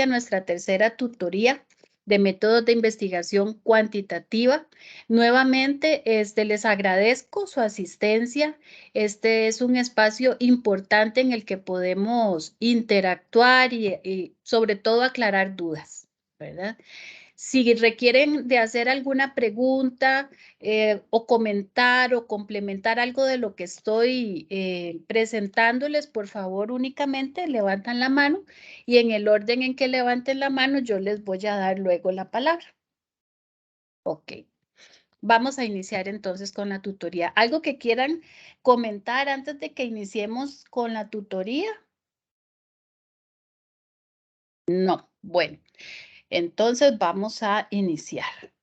a nuestra tercera tutoría de métodos de investigación cuantitativa. Nuevamente, les agradezco su asistencia. Este es un espacio importante en el que podemos interactuar y sobre todo aclarar dudas, ¿verdad? Si requieren de hacer alguna pregunta o comentar o complementar algo de lo que estoy presentándoles, por favor, únicamente levantan la mano y en el orden en que levanten la mano yo les voy a dar luego la palabra. Ok. Vamos a iniciar entonces con la tutoría. ¿Algo que quieran comentar antes de que iniciemos con la tutoría? No. Bueno, entonces vamos a iniciar.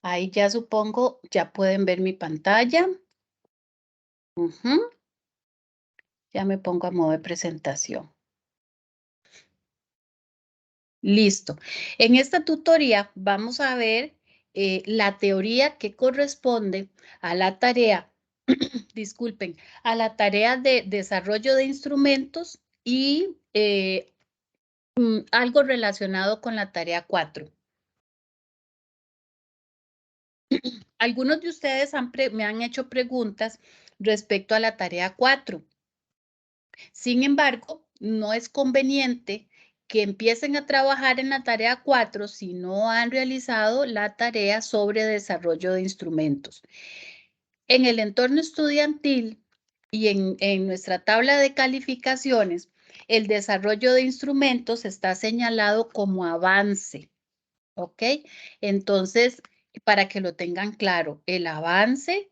Ahí ya supongo, ya pueden ver mi pantalla. Ujú. Ya me pongo a modo de presentación. Listo. En esta tutoría vamos a ver la teoría que corresponde a la tarea, disculpen, a la tarea de desarrollo de instrumentos y algo relacionado con la tarea 4. Algunos de ustedes me han hecho preguntas respecto a la tarea 4. Sin embargo, no es conveniente que empiecen a trabajar en la tarea 4 si no han realizado la tarea sobre desarrollo de instrumentos. En el entorno estudiantil y en nuestra tabla de calificaciones, el desarrollo de instrumentos está señalado como avance, ¿ok? Entonces, para que lo tengan claro, el avance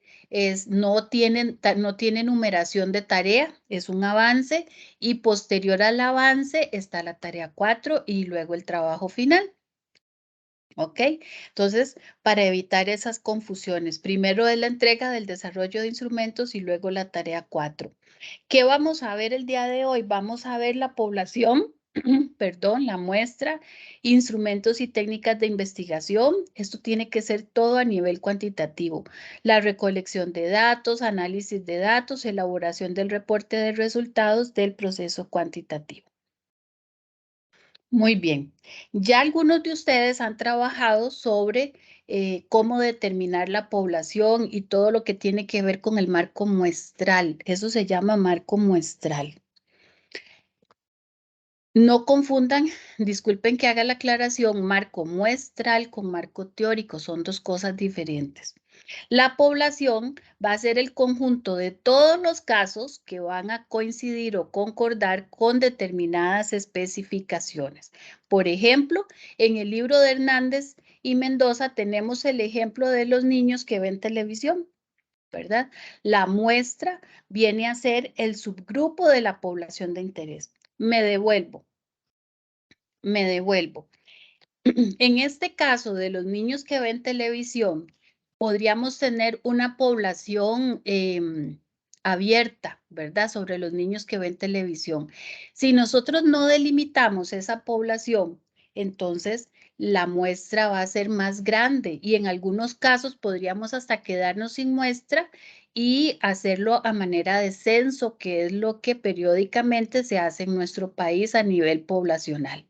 no tiene numeración de tarea, es un avance y posterior al avance está la tarea 4 y luego el trabajo final. ¿Ok? Entonces, para evitar esas confusiones, primero es la entrega del desarrollo de instrumentos y luego la tarea 4. ¿Qué vamos a ver el día de hoy? Vamos a ver la población, perdón, la muestra, instrumentos y técnicas de investigación. Esto tiene que ser todo a nivel cuantitativo. La recolección de datos, análisis de datos, elaboración del reporte de resultados del proceso cuantitativo. Muy bien. Ya algunos de ustedes han trabajado sobre cómo determinar la población y todo lo que tiene que ver con el marco muestral. Eso se llama marco muestral. No confundan, disculpen que haga la aclaración, marco muestral con marco teórico, son dos cosas diferentes. La población va a ser el conjunto de todos los casos que van a coincidir o concordar con determinadas especificaciones. Por ejemplo, en el libro de Hernández y Mendoza tenemos el ejemplo de los niños que ven televisión, ¿verdad? La muestra viene a ser el subgrupo de la población de interés. Me devuelvo. En este caso de los niños que ven televisión, podríamos tener una población abierta, ¿verdad? Sobre los niños que ven televisión. Si nosotros no delimitamos esa población, entonces la muestra va a ser más grande y en algunos casos podríamos hasta quedarnos sin muestra y hacerlo a manera de censo, que es lo que periódicamente se hace en nuestro país a nivel poblacional.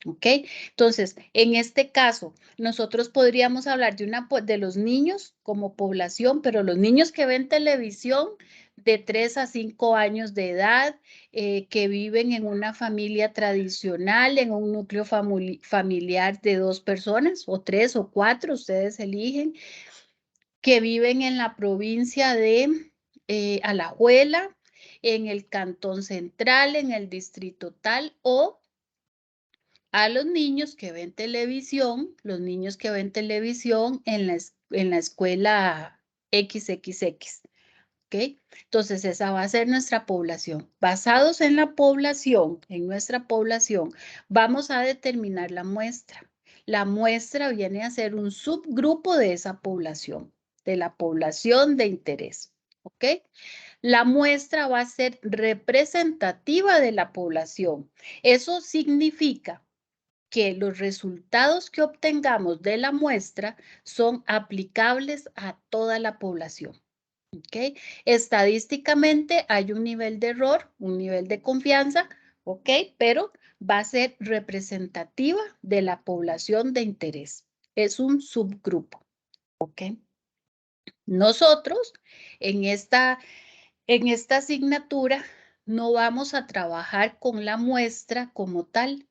¿Ok? Entonces, en este caso, nosotros podríamos hablar de los niños como población, pero los niños que ven televisión de 3 a 5 años de edad, que viven en una familia tradicional, en un núcleo familiar de 2 personas, o 3 o 4, ustedes eligen, que viven en la provincia de Alajuela, en el Cantón Central, en el distrito tal, o a los niños que ven televisión, los niños que ven televisión en la escuela XXX. ¿Ok? Entonces, esa va a ser nuestra población. Basados en la población, en nuestra población, vamos a determinar la muestra. La muestra viene a ser un subgrupo de esa población, de la población de interés. ¿Ok? La muestra va a ser representativa de la población. Eso significa que los resultados que obtengamos de la muestra son aplicables a toda la población. ¿Ok? Estadísticamente hay un nivel de error, un nivel de confianza, ¿ok? Pero va a ser representativa de la población de interés. Es un subgrupo, ¿ok? Nosotros en esta asignatura no vamos a trabajar con la muestra como tal,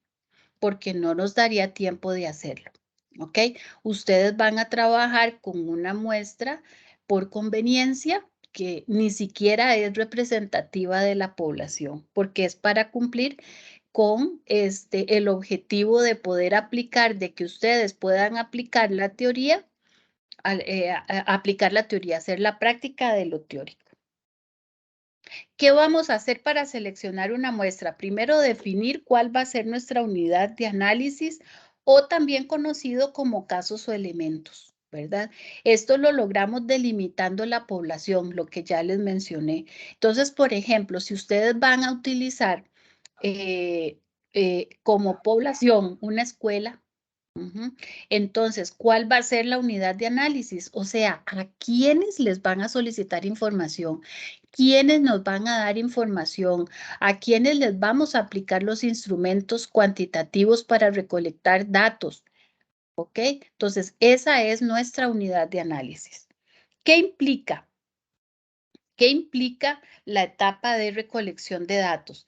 porque no nos daría tiempo de hacerlo, ¿ok? Ustedes van a trabajar con una muestra por conveniencia que ni siquiera es representativa de la población, porque es para cumplir con el objetivo de poder aplicar, de que ustedes puedan aplicar la teoría, aplicar la teoría, hacer la práctica de lo teórico. ¿Qué vamos a hacer para seleccionar una muestra? Primero, definir cuál va a ser nuestra unidad de análisis o también conocido como casos o elementos, ¿verdad? Esto lo logramos delimitando la población, lo que ya les mencioné. Entonces, por ejemplo, si ustedes van a utilizar como población una escuela, entonces, ¿cuál va a ser la unidad de análisis? O sea, ¿a quiénes les van a solicitar información? ¿Quiénes nos van a dar información? ¿A quiénes les vamos a aplicar los instrumentos cuantitativos para recolectar datos? ¿Ok? Entonces, esa es nuestra unidad de análisis. ¿Qué implica? ¿Qué implica la etapa de recolección de datos?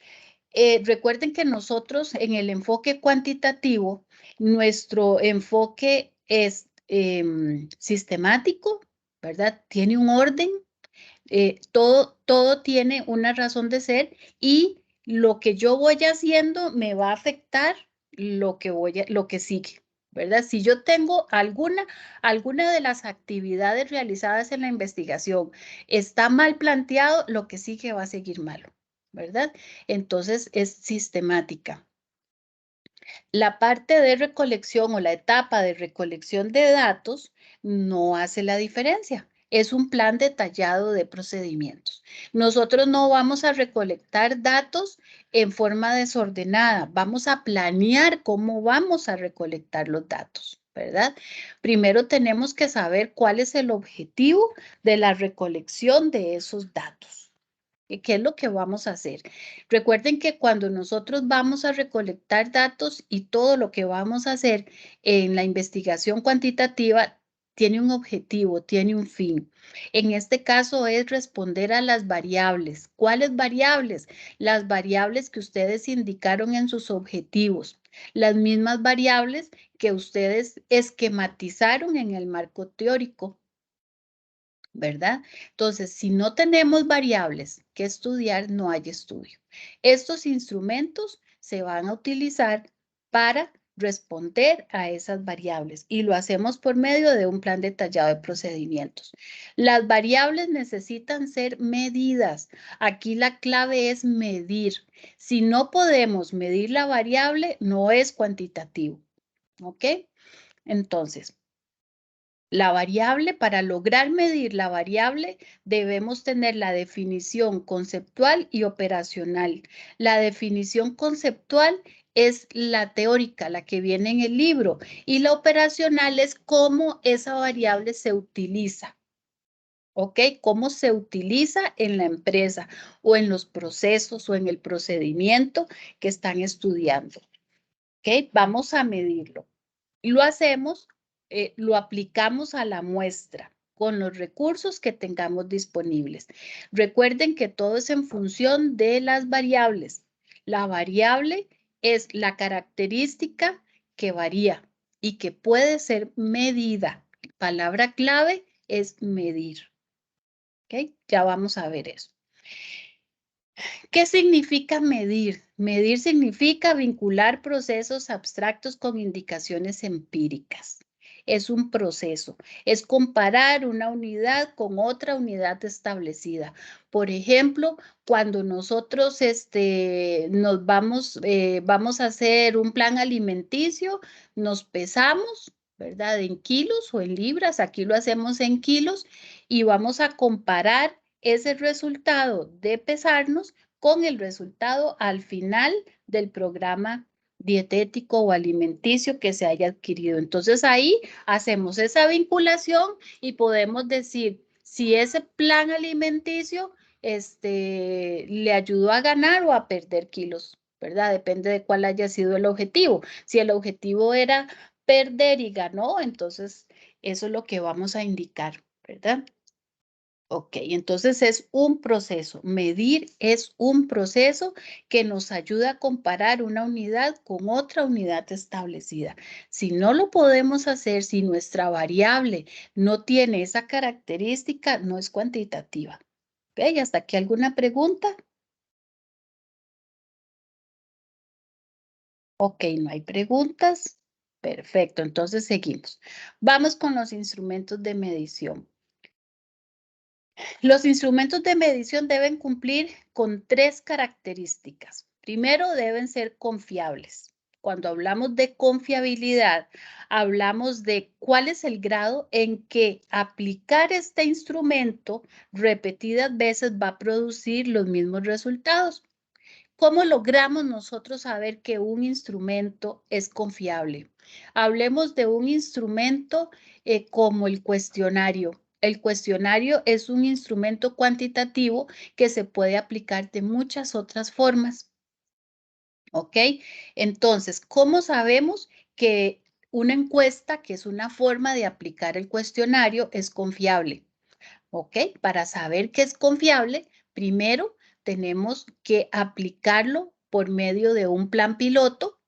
Recuerden que nosotros en el enfoque cuantitativo, nuestro enfoque es sistemático, ¿verdad? Tiene un orden, todo tiene una razón de ser y lo que yo voy haciendo me va a afectar lo que sigue, ¿verdad? Si yo tengo alguna de las actividades realizadas en la investigación está mal planteado, lo que sigue va a seguir malo, ¿verdad? Entonces es sistemática. La parte de recolección o la etapa de recolección de datos no hace la diferencia. Es un plan detallado de procedimientos. Nosotros no vamos a recolectar datos en forma desordenada. Vamos a planear cómo vamos a recolectar los datos, ¿verdad? Primero tenemos que saber cuál es el objetivo de la recolección de esos datos. ¿Qué es lo que vamos a hacer? Recuerden que cuando nosotros vamos a recolectar datos y todo lo que vamos a hacer en la investigación cuantitativa tiene un objetivo, tiene un fin. En este caso es responder a las variables. ¿Cuáles variables? Las variables que ustedes indicaron en sus objetivos. Las mismas variables que ustedes esquematizaron en el marco teórico, ¿verdad? Entonces, si no tenemos variables que estudiar, no hay estudio. Estos instrumentos se van a utilizar para responder a esas variables y lo hacemos por medio de un plan detallado de procedimientos. Las variables necesitan ser medidas. Aquí la clave es medir. Si no podemos medir la variable, no es cuantitativo. ¿Ok? Entonces, la variable, para lograr medir la variable, debemos tener la definición conceptual y operacional. La definición conceptual es la teórica, la que viene en el libro, y la operacional es cómo esa variable se utiliza. ¿Ok? Cómo se utiliza en la empresa o en los procesos o en el procedimiento que están estudiando. ¿Ok? Vamos a medirlo. Y lo hacemos, lo aplicamos a la muestra con los recursos que tengamos disponibles. Recuerden que todo es en función de las variables. La variable es la característica que varía y que puede ser medida. Palabra clave es medir. ¿Ok? Ya vamos a ver eso. ¿Qué significa medir? Medir significa vincular procesos abstractos con indicaciones empíricas. Es un proceso, es comparar una unidad con otra unidad establecida. Por ejemplo, cuando nosotros vamos a hacer un plan alimenticio, nos pesamos, ¿verdad? En kilos o en libras, aquí lo hacemos en kilos y vamos a comparar ese resultado de pesarnos con el resultado al final del programa dietético o alimenticio que se haya adquirido. Entonces ahí hacemos esa vinculación y podemos decir si ese plan alimenticio le ayudó a ganar o a perder kilos, ¿verdad? Depende de cuál haya sido el objetivo. Si el objetivo era perder y ganó, entonces eso es lo que vamos a indicar, ¿verdad? Ok, entonces es un proceso. Medir es un proceso que nos ayuda a comparar una unidad con otra unidad establecida. Si no lo podemos hacer, si nuestra variable no tiene esa característica, no es cuantitativa. Ok, ¿hasta aquí alguna pregunta? Ok, no hay preguntas. Perfecto, entonces seguimos. Vamos con los instrumentos de medición. Los instrumentos de medición deben cumplir con 3 características. Primero, deben ser confiables. Cuando hablamos de confiabilidad, hablamos de cuál es el grado en que aplicar este instrumento repetidas veces va a producir los mismos resultados. ¿Cómo logramos nosotros saber que un instrumento es confiable? Hablemos de un instrumento como el cuestionario. El cuestionario es un instrumento cuantitativo que se puede aplicar de muchas otras formas. ¿Ok? Entonces, ¿cómo sabemos que una encuesta, que es una forma de aplicar el cuestionario, es confiable? ¿Ok? Para saber que es confiable, primero tenemos que aplicarlo por medio de un plan piloto,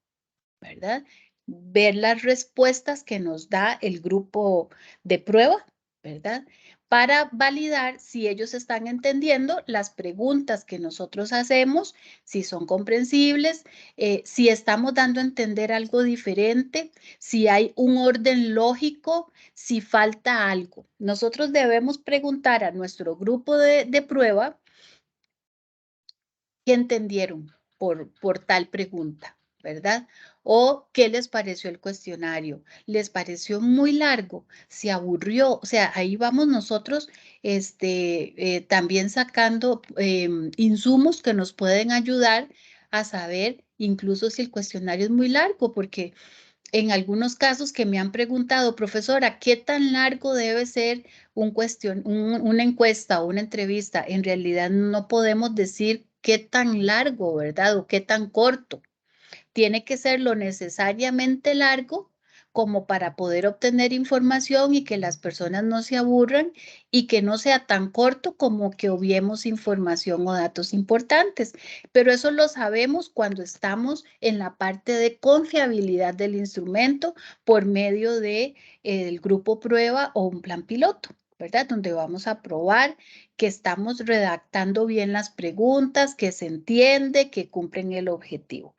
¿verdad? Ver las respuestas que nos da el grupo de prueba, ¿verdad? Para validar si ellos están entendiendo las preguntas que nosotros hacemos, si son comprensibles, si estamos dando a entender algo diferente, si hay un orden lógico, si falta algo. Nosotros debemos preguntar a nuestro grupo de prueba qué entendieron por tal pregunta, ¿verdad? O qué les pareció el cuestionario. ¿Les pareció muy largo? ¿Se aburrió? O sea, ahí vamos nosotros también sacando insumos que nos pueden ayudar a saber incluso si el cuestionario es muy largo, porque en algunos casos que me han preguntado, profesora, ¿qué tan largo debe ser una encuesta o una entrevista? En realidad no podemos decir qué tan largo, ¿verdad? O qué tan corto. Tiene que ser lo necesariamente largo como para poder obtener información y que las personas no se aburran y que no sea tan corto como que obviemos información o datos importantes. Pero eso lo sabemos cuando estamos en la parte de confiabilidad del instrumento por medio de el grupo prueba o un plan piloto, ¿verdad? Donde vamos a probar que estamos redactando bien las preguntas, que se entiende, que cumplen el objetivo.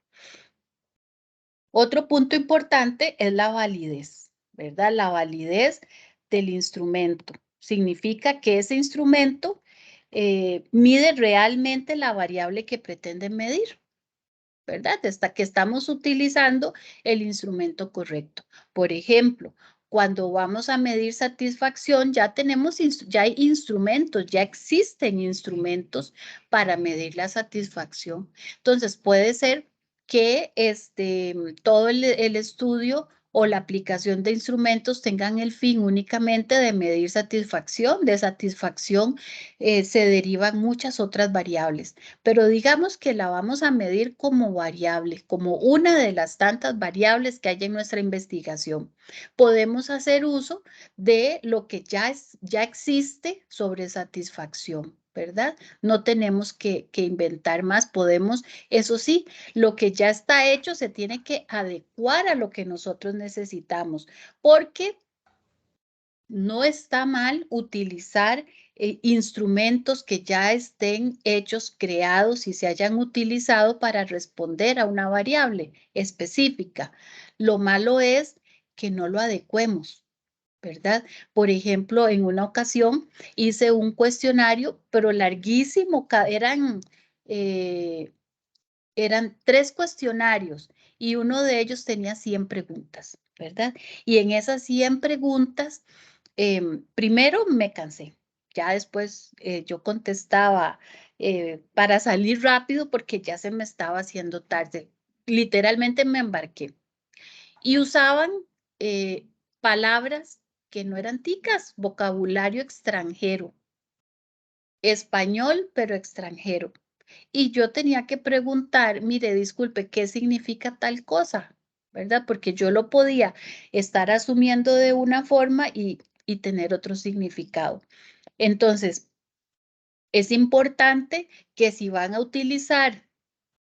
Otro punto importante es la validez, ¿verdad? La validez del instrumento. Significa que ese instrumento mide realmente la variable que pretende medir, ¿verdad? Hasta que estamos utilizando el instrumento correcto. Por ejemplo, cuando vamos a medir satisfacción, ya hay instrumentos, ya existen instrumentos para medir la satisfacción. Entonces, puede ser que todo el estudio o la aplicación de instrumentos tengan el fin únicamente de medir satisfacción. De satisfacción se derivan muchas otras variables, pero digamos que la vamos a medir como variable, como una de las tantas variables que hay en nuestra investigación. Podemos hacer uso de lo que ya existe sobre satisfacción, ¿verdad? No tenemos que inventar más, podemos, eso sí, lo que ya está hecho se tiene que adecuar a lo que nosotros necesitamos, porque no está mal utilizar instrumentos que ya estén hechos, creados y se hayan utilizado para responder a una variable específica. Lo malo es que no lo adecuemos, ¿verdad? Por ejemplo, en una ocasión hice un cuestionario, pero larguísimo, eh, eran 3 cuestionarios y uno de ellos tenía 100 preguntas, ¿verdad? Y en esas 100 preguntas, primero me cansé. Ya después yo contestaba para salir rápido porque ya se me estaba haciendo tarde. literalmente me embarqué. Y usaban palabras que no eran ticas, vocabulario extranjero, español, pero extranjero. Y yo tenía que preguntar, mire, disculpe, ¿qué significa tal cosa? ¿Verdad? Porque yo lo podía estar asumiendo de una forma y tener otro significado. Entonces, es importante que si van a utilizar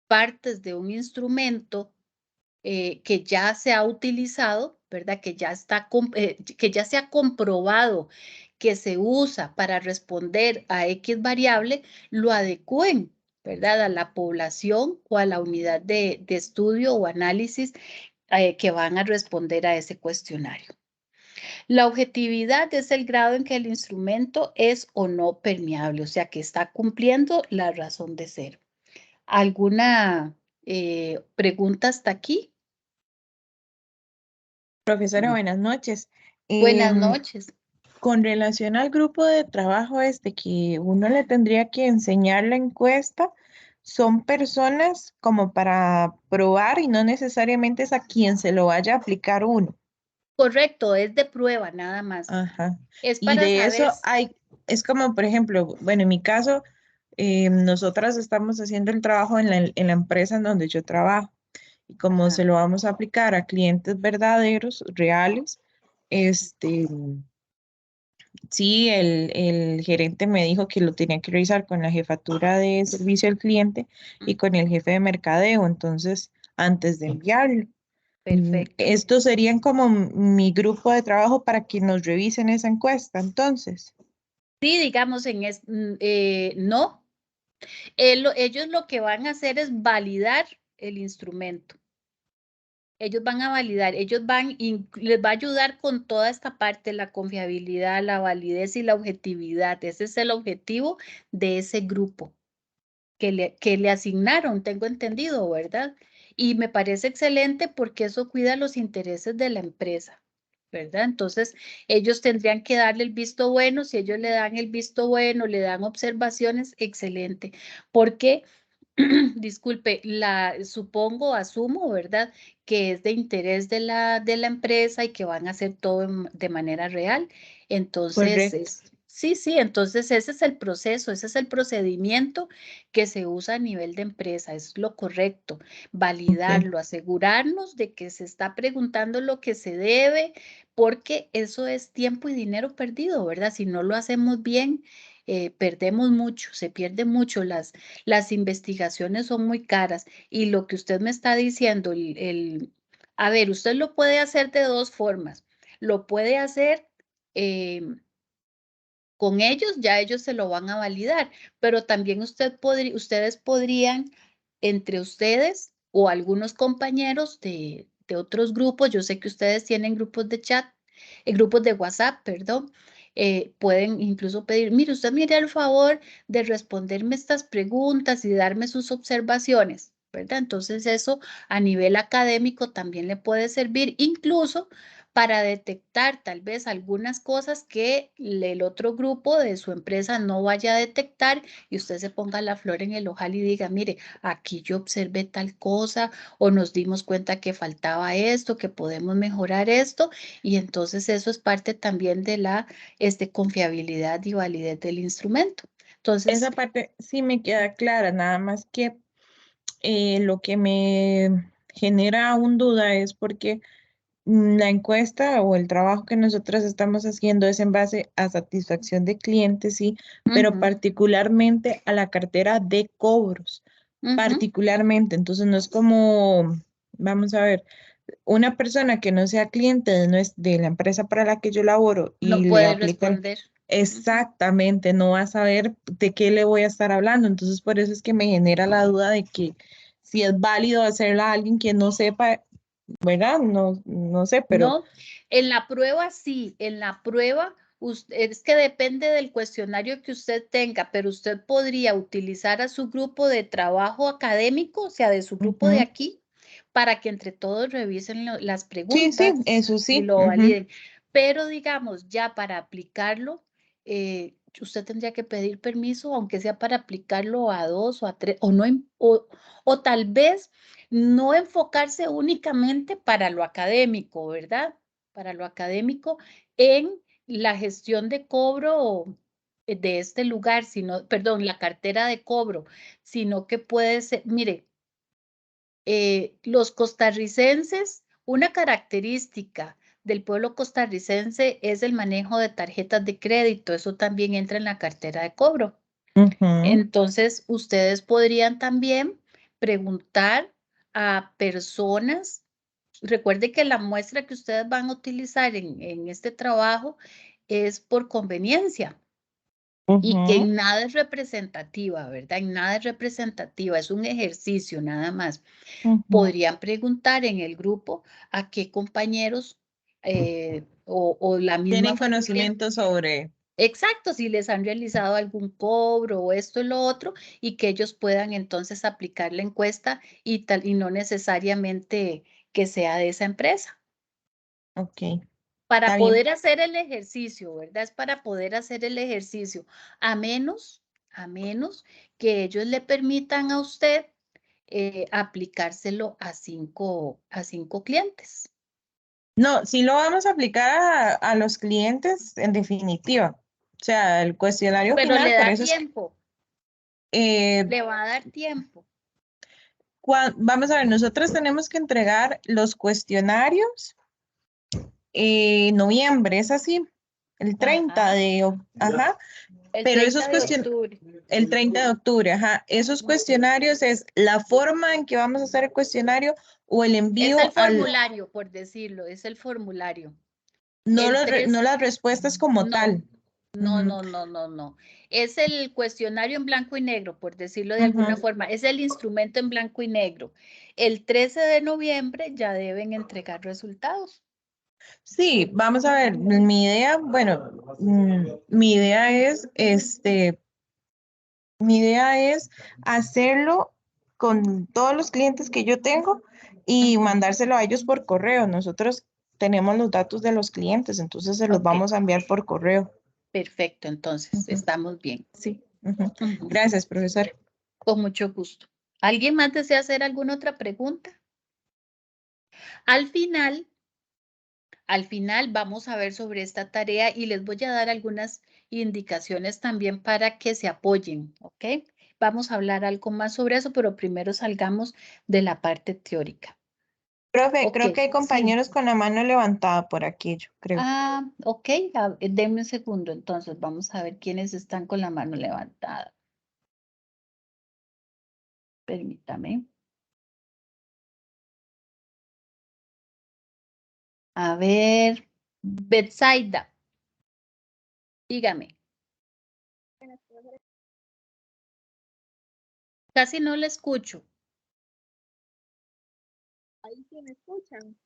partes de un instrumento que ya se ha utilizado, ¿verdad? Que ya se ha comprobado que se usa para responder a X variable, lo adecúen, ¿verdad? A la población o a la unidad de estudio o análisis que van a responder a ese cuestionario. La objetividad es el grado en que el instrumento es o no permeable, o sea, que está cumpliendo la razón de ser. ¿Alguna pregunta hasta aquí? Profesora, buenas noches. Buenas noches. Con relación al grupo de trabajo que uno le tendría que enseñar la encuesta, son personas como para probar y no necesariamente es a quien se lo vaya a aplicar uno. Correcto, es de prueba nada más. Ajá. Es Y para de saber. eso es como, por ejemplo, bueno, en mi caso, nosotras estamos haciendo el trabajo en la empresa en donde yo trabajo. Y como Ajá, se lo vamos a aplicar a clientes verdaderos, reales, este, sí, el gerente me dijo que lo tenía que revisar con la jefatura de servicio al cliente y con el jefe de mercadeo, entonces, antes de enviarlo. perfecto. Estos serían como mi grupo de trabajo para que nos revisen esa encuesta, entonces. Sí, digamos, no, ellos lo que van a hacer es validar el instrumento. Ellos van a validar, les va a ayudar con toda esta parte, la confiabilidad, la validez y la objetividad. Ese es el objetivo de ese grupo que le asignaron, tengo entendido, ¿verdad? Y me parece excelente porque eso cuida los intereses de la empresa, ¿verdad? Entonces, ellos tendrían que darle el visto bueno. Si ellos le dan el visto bueno, le dan observaciones, excelente. Porque disculpe, supongo, asumo, ¿verdad? Que es de interés de la empresa y que van a hacer todo de manera real. Entonces, Correcto. sí, sí, entonces ese es el proceso, ese es el procedimiento que se usa a nivel de empresa, es lo correcto, Ok. validarlo, asegurarnos de que se está preguntando lo que se debe, porque eso es tiempo y dinero perdido, ¿verdad? Si no lo hacemos bien, perdemos mucho, se pierde mucho. Las investigaciones son muy caras y lo que usted me está diciendo, a ver, usted lo puede hacer de dos formas. Lo puede hacer con ellos, ya ellos se lo van a validar, pero también ustedes podrían, entre ustedes o algunos compañeros de otros grupos, yo sé que ustedes tienen grupos de chat, grupos de WhatsApp, perdón, pueden incluso pedir, mire, usted me haría el favor de responderme estas preguntas y darme sus observaciones, ¿verdad? Entonces eso a nivel académico también le puede servir, incluso para detectar tal vez algunas cosas que el otro grupo de su empresa no vaya a detectar y usted se ponga la flor en el ojal y diga, mire, aquí yo observé tal cosa o nos dimos cuenta que faltaba esto, que podemos mejorar esto, y entonces eso es parte también de la confiabilidad y validez del instrumento. Entonces, Esa parte sí me queda clara, nada más que lo que me genera aún duda es porque la encuesta o el trabajo que nosotros estamos haciendo es en base a satisfacción de clientes, sí, pero ujú, particularmente a la cartera de cobros, ujú, particularmente. Entonces no es como, vamos a ver, una persona que no sea cliente de la empresa para la que yo laboro no y le puede aplican responder. Ujú. exactamente, no va a saber de qué le voy a estar hablando. Entonces por eso es que me genera la duda de que si es válido hacerla a alguien que no sepa, ¿verdad? No, no sé, pero No, en la prueba sí, en la prueba es que depende del cuestionario que usted tenga, pero usted podría utilizar a su grupo de trabajo académico, o sea, de su grupo de ujú. aquí, para que entre todos revisen las Sí, sí, preguntas eso y sí. lo Ujú. validen. Pero digamos, ya para aplicarlo, usted tendría que pedir permiso, aunque sea para aplicarlo a 2 o a 3, o no, o tal vez no enfocarse únicamente para lo académico, ¿verdad? Para lo académico en la gestión de cobro de este lugar, sino, perdón, la cartera de cobro, sino que puede ser, mire, los costarricenses, una característica del pueblo costarricense es el manejo de tarjetas de crédito. Eso también entra en la cartera de cobro. Entonces, ustedes podrían también preguntar a personas. Recuerde que la muestra que ustedes van a utilizar en este trabajo es por conveniencia. Y que en nada es representativa, ¿verdad? En nada es representativa, es un ejercicio nada más. Podrían preguntar en el grupo a qué compañeros o la misma Tienen familia. conocimiento sobre. Exacto, si les han realizado algún cobro o esto y lo otro, y que ellos puedan entonces aplicar la encuesta y no necesariamente que sea de esa empresa. Ok, Para está bien. poder hacer el ejercicio, ¿verdad? Es para poder hacer el ejercicio, a menos que ellos le permitan a usted aplicárselo a cinco clientes. No, sí lo vamos a aplicar a los clientes en definitiva. O sea, el cuestionario Pero final, le por da eso es que tiempo, eh, le va a dar tiempo. vamos a ver, nosotros tenemos que entregar los cuestionarios en noviembre, es así, el 30 Ajá, ajá, el pero 30 esos de octubre. el 30 de octubre, ajá, esos cuestionarios es la forma en que vamos a hacer el cuestionario o el Es el envío formulario, por decirlo, es el formulario. no, El no 3, las respuestas como no, tal. no, Ujú, no, no, no, no. Es el cuestionario en blanco y negro, por decirlo de alguna ujú. forma. Es el instrumento en blanco y negro. El 13 de noviembre ya deben entregar resultados. Sí, vamos a ver, mi idea, bueno, mi idea es, mi idea es hacerlo con todos los clientes que yo tengo y Ujú. mandárselo a ellos por correo. Nosotros tenemos los datos de los clientes, entonces se los Ok, vamos a enviar por correo. perfecto, entonces Ujú, estamos bien. sí. Ujú. Ujú. Gracias, profesor. Con mucho gusto. ¿Alguien más desea hacer alguna otra pregunta? Al final, vamos a ver sobre esta tarea y les voy a dar algunas indicaciones también para que se apoyen, ¿ok? Vamos a hablar algo más sobre eso, pero primero salgamos de la parte teórica. Profe, Ok, creo que hay sí. compañeros con la mano levantada por aquí, yo creo. Ok, denme un segundo, entonces vamos a ver quiénes están con la mano levantada. Permítame. A ver, Betsaida, dígame. Casi no le escucho. Ahí sí me escuchan.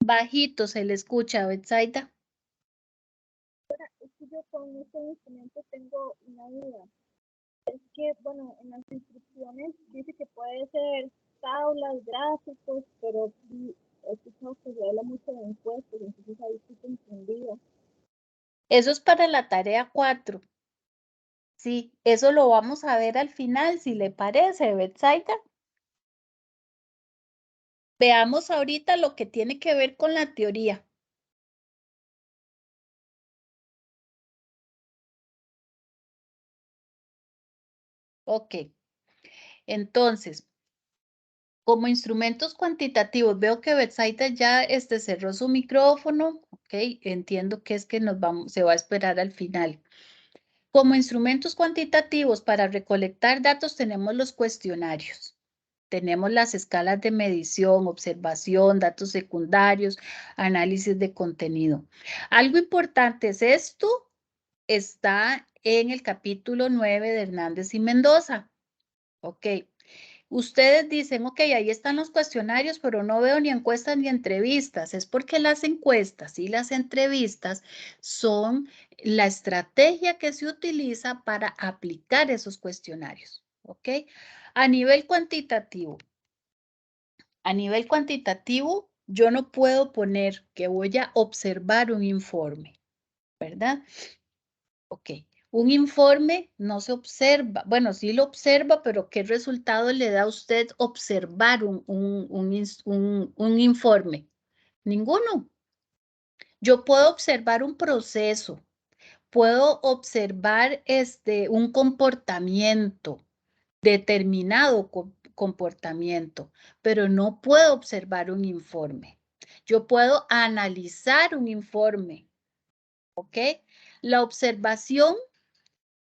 Bajito se le escucha, Betsaida. Es que yo con este instrumento tengo una duda. Es que, bueno, en las instrucciones dice que puede ser tablas, gráficos, pero sí, es que no se habla mucho de encuestas, entonces ahí estoy confundida. Eso es para la tarea 4. Sí, eso lo vamos a ver al final, si le parece, Betsaida. Veamos ahorita lo que tiene que ver con la teoría. Ok, entonces, como instrumentos cuantitativos, veo que Betsaida ya cerró su micrófono. Ok, entiendo que es que se va a esperar al final. Como instrumentos cuantitativos para recolectar datos tenemos los cuestionarios. Tenemos las escalas de medición, observación, datos secundarios, análisis de contenido. Algo importante es esto, está en el capítulo 9 de Hernández y Mendoza. Ok. Ustedes dicen, ok, ahí están los cuestionarios, pero no veo ni encuestas ni entrevistas. Es porque las encuestas y las entrevistas son la estrategia que se utiliza para aplicar esos cuestionarios. ¿Ok? A nivel cuantitativo, yo no puedo poner que voy a observar un informe, ¿verdad? Ok. Un informe no se observa, bueno, sí lo observa, pero ¿qué resultado le da a usted observar un informe? Ninguno. Yo puedo observar un proceso, puedo observar un comportamiento, determinado comportamiento, pero no puedo observar un informe. Yo puedo analizar un informe, ¿ok? La observación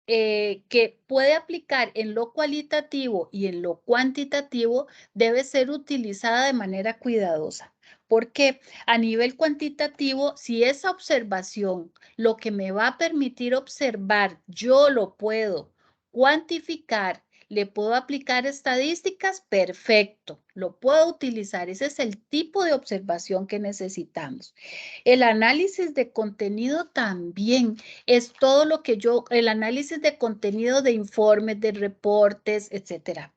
que puede aplicar en lo cualitativo y en lo cuantitativo debe ser utilizada de manera cuidadosa. Porque a nivel cuantitativo, si esa observación lo que me va a permitir observar, yo lo puedo cuantificar, le puedo aplicar estadísticas, perfecto, lo puedo utilizar. Ese es el tipo de observación que necesitamos. El análisis de contenido también es todo lo que el análisis de contenido de informes, de reportes, etcétera.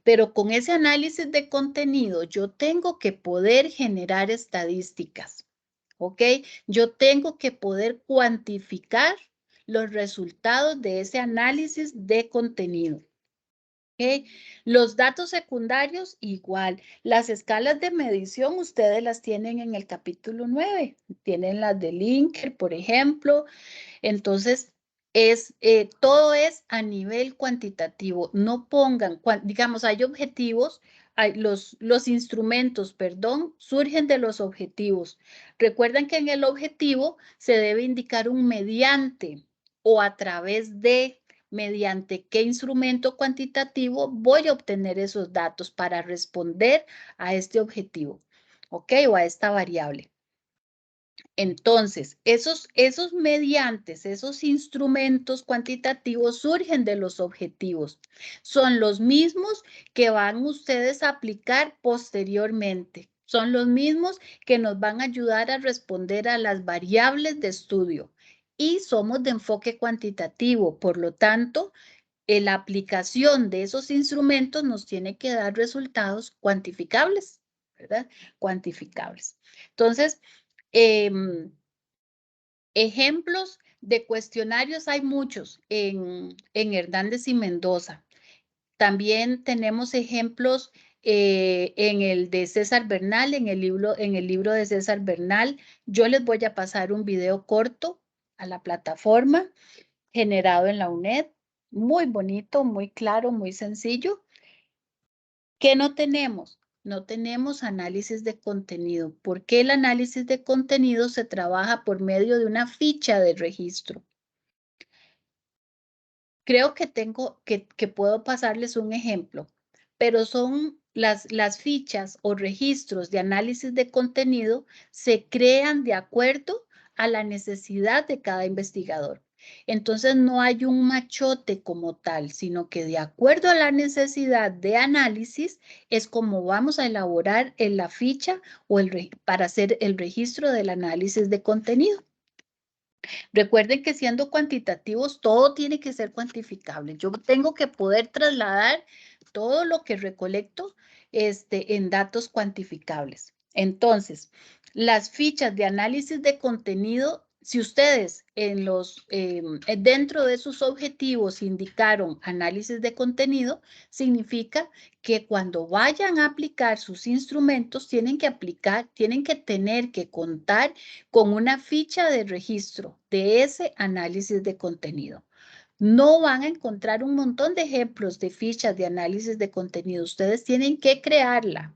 Pero con ese análisis de contenido yo tengo que poder generar estadísticas, ¿ok? Yo tengo que poder cuantificar los resultados de ese análisis de contenido. ¿Okay? Los datos secundarios, igual. Las escalas de medición, ustedes las tienen en el capítulo 9. Tienen las de Linker, por ejemplo. Entonces, todo es a nivel cuantitativo. No pongan, digamos, hay objetivos, los instrumentos, perdón, surgen de los objetivos. Recuerden que en el objetivo se debe indicar un mediante o a través de, mediante qué instrumento cuantitativo voy a obtener esos datos para responder a este objetivo, ¿ok? O a esta variable. Entonces, esos mediantes, esos instrumentos cuantitativos surgen de los objetivos. Son los mismos que van ustedes a aplicar posteriormente. Son los mismos que nos van a ayudar a responder a las variables de estudio. Y somos de enfoque cuantitativo, por lo tanto, la aplicación de esos instrumentos nos tiene que dar resultados cuantificables, ¿verdad? Cuantificables. Entonces, ejemplos de cuestionarios hay muchos en Hernández y Mendoza. También tenemos ejemplos en el de César Bernal, en el libro de César Bernal. Yo les voy a pasar un video corto a la plataforma generado en la UNED. Muy bonito, muy claro, muy sencillo. ¿Qué no tenemos? No tenemos análisis de contenido. ¿Por qué el análisis de contenido se trabaja por medio de una ficha de registro? Creo que puedo pasarles un ejemplo, pero son las fichas o registros de análisis de contenido se crean de acuerdo a la necesidad de cada investigador. Entonces no hay un machote como tal, sino que de acuerdo a la necesidad de análisis es como vamos a elaborar en la ficha o para hacer el registro del análisis de contenido. Recuerden que siendo cuantitativos, todo tiene que ser cuantificable. Yo tengo que poder trasladar todo lo que recolecto en datos cuantificables. Entonces, las fichas de análisis de contenido, si ustedes dentro de sus objetivos indicaron análisis de contenido, significa que cuando vayan a aplicar sus instrumentos, tienen que tener que contar con una ficha de registro de ese análisis de contenido. No van a encontrar un montón de ejemplos de fichas de análisis de contenido. Ustedes tienen que crearla.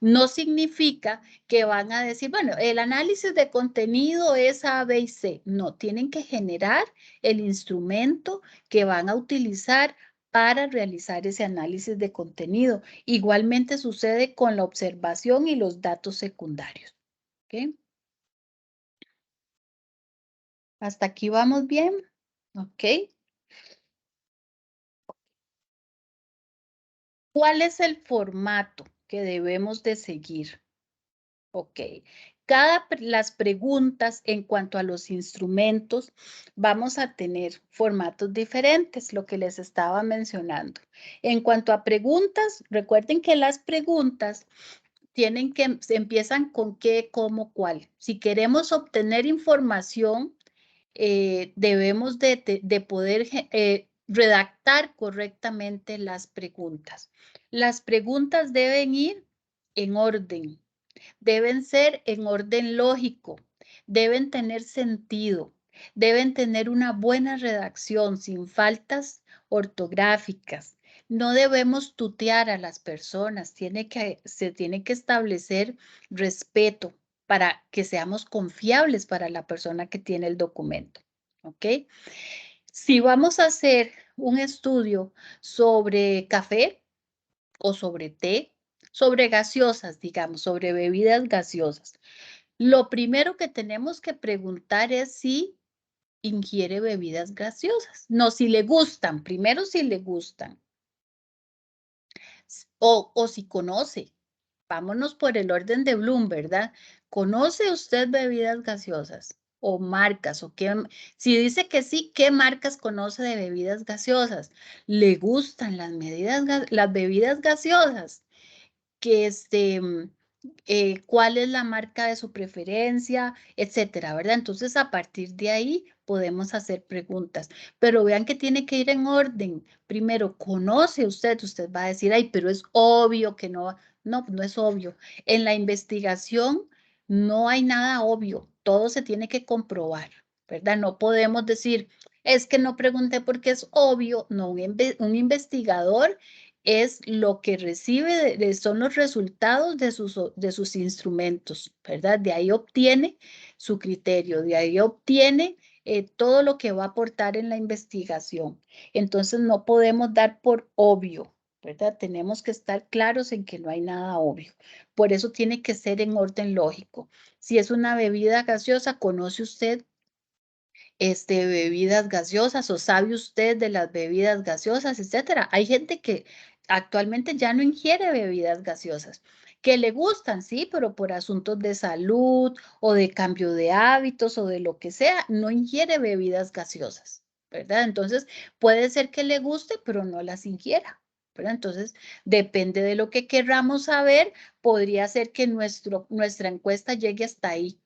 No significa que van a decir, bueno, el análisis de contenido es A, B y C. No, tienen que generar el instrumento que van a utilizar para realizar ese análisis de contenido. Igualmente sucede con la observación y los datos secundarios. ¿Ok? ¿Hasta aquí vamos bien? ¿Ok? ¿Cuál es el formato que debemos de seguir? Ok. Las preguntas en cuanto a los instrumentos, vamos a tener formatos diferentes, lo que les estaba mencionando. En cuanto a preguntas, recuerden que las preguntas se empiezan con qué, cómo, cuál. Si queremos obtener información, debemos de poder redactar correctamente las preguntas. Las preguntas deben ir en orden, deben ser en orden lógico, deben tener sentido, deben tener una buena redacción sin faltas ortográficas. No debemos tutear a las personas, se tiene que establecer respeto para que seamos confiables para la persona que tiene el documento. ¿Ok? Si vamos a hacer un estudio sobre café o sobre té, sobre gaseosas, digamos, sobre bebidas gaseosas, lo primero que tenemos que preguntar es si ingiere bebidas gaseosas. No, si le gustan, primero si le gustan. O si conoce. Vámonos por el orden de Bloom, ¿verdad? ¿Conoce usted bebidas gaseosas o marcas? Si dice que sí, ¿qué marcas conoce de bebidas gaseosas? ¿Le gustan las bebidas gaseosas? ¿Cuál es la marca de su preferencia, etcétera, ¿verdad? Entonces, a partir de ahí podemos hacer preguntas, pero vean que tiene que ir en orden. Primero, ¿conoce usted? Usted va a decir, ay, pero es obvio que no. No, no es obvio. En la investigación no hay nada obvio, todo se tiene que comprobar, ¿verdad? No podemos decir, es que no pregunté porque es obvio. No, un investigador es lo que recibe, son los resultados de sus instrumentos, ¿verdad? De ahí obtiene su criterio, de ahí obtiene todo lo que va a aportar en la investigación. Entonces no podemos dar por obvio, ¿verdad? Tenemos que estar claros en que no hay nada obvio. Por eso tiene que ser en orden lógico. Si es una bebida gaseosa, ¿conoce usted bebidas gaseosas o sabe usted de las bebidas gaseosas, etcétera? Hay gente que actualmente ya no ingiere bebidas gaseosas, que le gustan, sí, pero por asuntos de salud o de cambio de hábitos o de lo que sea, no ingiere bebidas gaseosas, ¿verdad? Entonces, puede ser que le guste, pero no las ingiera, ¿verdad? Entonces, depende de lo que querramos saber, podría ser que nuestra encuesta llegue hasta ahí,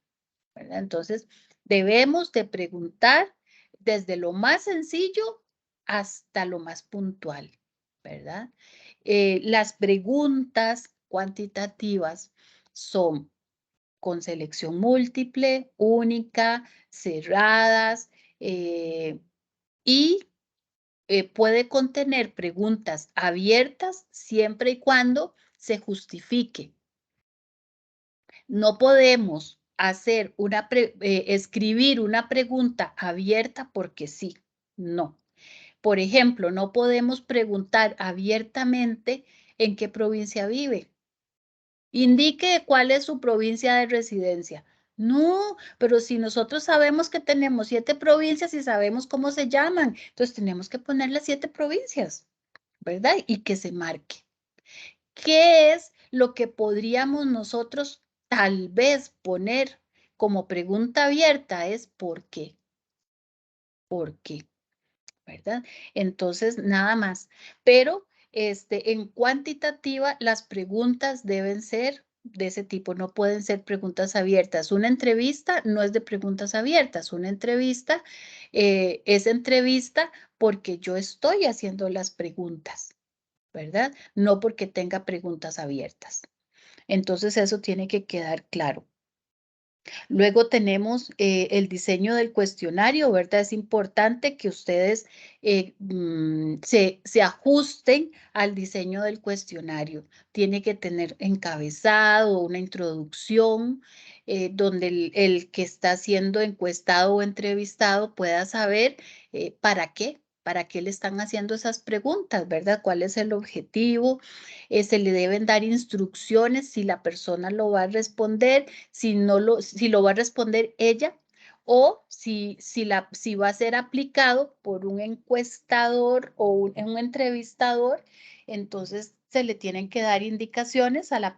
¿verdad? Entonces, debemos de preguntar desde lo más sencillo hasta lo más puntual, ¿verdad? Las preguntas cuantitativas son con selección múltiple, única, cerradas, y puede contener preguntas abiertas siempre y cuando se justifique. No podemos escribir una pregunta abierta porque sí, no. Por ejemplo, no podemos preguntar abiertamente en qué provincia vive. Indique cuál es su provincia de residencia. No, pero si nosotros sabemos que tenemos 7 provincias y sabemos cómo se llaman, entonces tenemos que poner las 7 provincias, ¿verdad? Y que se marque. ¿Qué es lo que podríamos nosotros tal vez poner como pregunta abierta? Es ¿por qué? ¿Por qué? ¿Verdad? Entonces, nada más. Pero en cuantitativa, las preguntas deben ser de ese tipo, no pueden ser preguntas abiertas. Una entrevista no es de preguntas abiertas, una entrevista es entrevista porque yo estoy haciendo las preguntas, ¿verdad? No porque tenga preguntas abiertas. Entonces eso tiene que quedar claro. Luego tenemos el diseño del cuestionario, ¿verdad? Es importante que ustedes se ajusten al diseño del cuestionario. Tiene que tener encabezado, una introducción, donde el que está siendo encuestado o entrevistado pueda saber para qué le están haciendo esas preguntas, ¿verdad? ¿Cuál es el objetivo? Se le deben dar instrucciones si la persona lo va a responder, si lo va a responder ella, o si va a ser aplicado por un encuestador o un entrevistador. Entonces se le tienen que dar indicaciones a la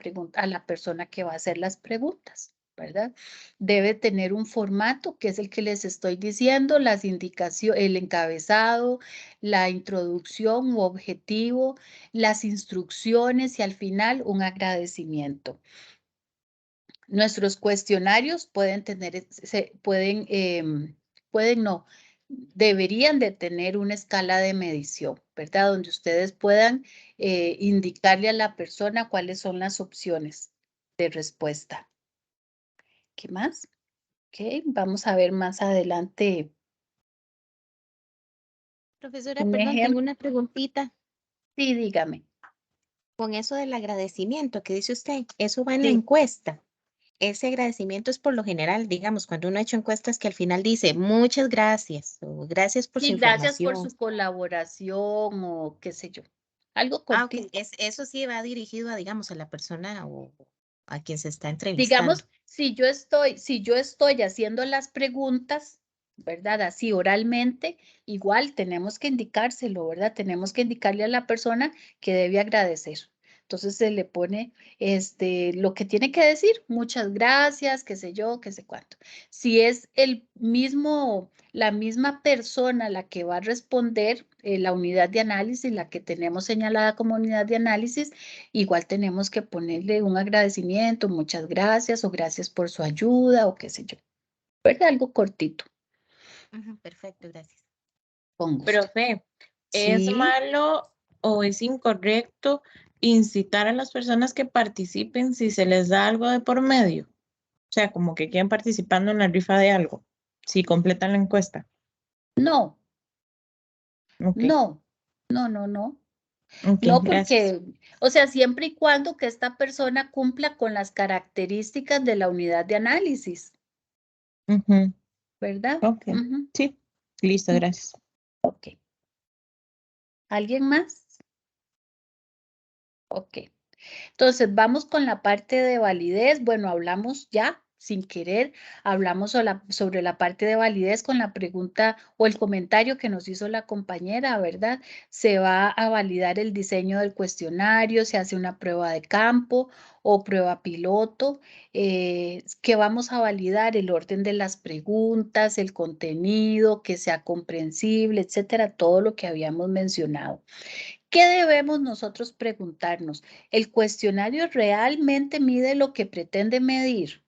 persona que va a hacer las preguntas, ¿verdad? Debe tener un formato que es el que les estoy diciendo, las indicaciones, el encabezado, la introducción u objetivo, las instrucciones y al final un agradecimiento. Nuestros cuestionarios pueden pueden no, deberían de tener una escala de medición, ¿verdad? Donde ustedes puedan indicarle a la persona cuáles son las opciones de respuesta. ¿Qué más? Ok, vamos a ver más adelante. Profesora, Un perdón, ejemplo. tengo una preguntita. Sí, dígame. Con eso del agradecimiento que dice usted, eso va en la Sí. encuesta. Ese agradecimiento es por lo general, digamos, cuando uno ha hecho encuestas que al final dice muchas gracias o gracias por su Sí, gracias por información. su colaboración o qué sé yo. Algo Ah, ok. cortito. Eso sí va dirigido a, digamos, a la persona o a quien se está entrevistando. Digamos, si yo estoy haciendo las preguntas, ¿verdad? Así oralmente, igual tenemos que indicárselo, ¿verdad? Tenemos que indicarle a la persona que debe agradecer. Entonces se le pone lo que tiene que decir, muchas gracias, qué sé yo, qué sé cuánto. Si es la misma persona la que va a responder, la unidad de análisis, la que tenemos señalada como unidad de análisis, igual tenemos que ponerle un agradecimiento, muchas gracias o gracias por su ayuda o qué sé yo. ¿Verdad? Algo cortito, Ujú, perfecto, gracias. con gusto. Profe, ¿es Sí, malo o es incorrecto incitar a las personas que participen si se les da algo de por medio? O sea, como que queden participando en la rifa de algo, si completan la encuesta. no, Ok, no, no, no, no. ok, No gracias. porque, o sea, siempre y cuando que esta persona cumpla con las características de la unidad de análisis, Ujú, ¿verdad? ok, Ujú, sí, listo, gracias. ok. ¿Alguien más? Ok. Entonces, vamos con la parte de validez. Bueno, hablamos ya, sin querer, hablamos sobre la parte de validez con la pregunta o el comentario que nos hizo la compañera, ¿verdad? Se va a validar el diseño del cuestionario, se hace una prueba de campo o prueba piloto. ¿Qué vamos a validar? El orden de las preguntas, el contenido, que sea comprensible, etcétera, todo lo que habíamos mencionado. ¿Qué debemos nosotros preguntarnos? ¿El cuestionario realmente mide lo que pretende medir?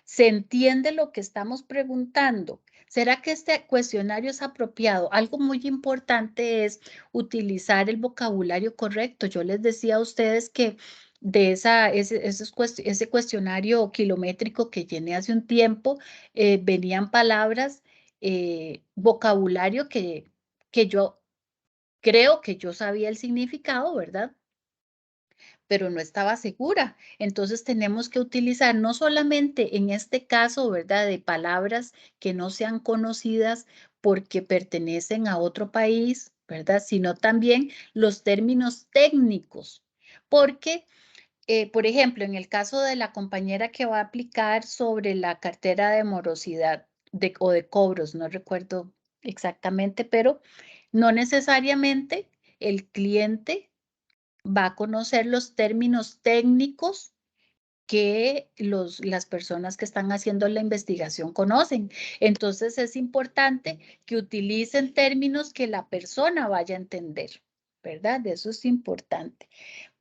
¿Se entiende lo que estamos preguntando? ¿Será que este cuestionario es apropiado? Algo muy importante es utilizar el vocabulario correcto. Yo les decía a ustedes que de ese cuestionario kilométrico que llené hace un tiempo, venían palabras, vocabulario que yo creo que yo sabía el significado, ¿verdad? Pero no estaba segura. Entonces tenemos que utilizar no solamente en este caso, ¿verdad? De palabras que no sean conocidas porque pertenecen a otro país, ¿verdad? Sino también los términos técnicos. Porque, por ejemplo, en el caso de la compañera que va a aplicar sobre la cartera de morosidad o de cobros, no recuerdo exactamente, pero no necesariamente el cliente va a conocer los términos técnicos que las personas que están haciendo la investigación conocen. Entonces es importante que utilicen términos que la persona vaya a entender, ¿verdad? Eso es importante,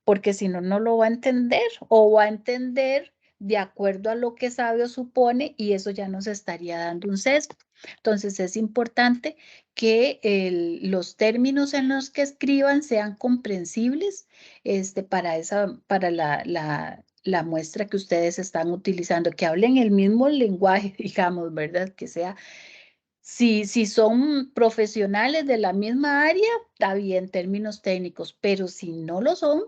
porque si no, no lo va a entender o va a entender de acuerdo a lo que sabe o supone y eso ya nos estaría dando un sesgo. Entonces es importante que los términos en los que escriban sean comprensibles para la muestra que ustedes están utilizando, que hablen el mismo lenguaje, digamos, ¿verdad? Que sea, si son profesionales de la misma área, está bien, términos técnicos, pero si no lo son,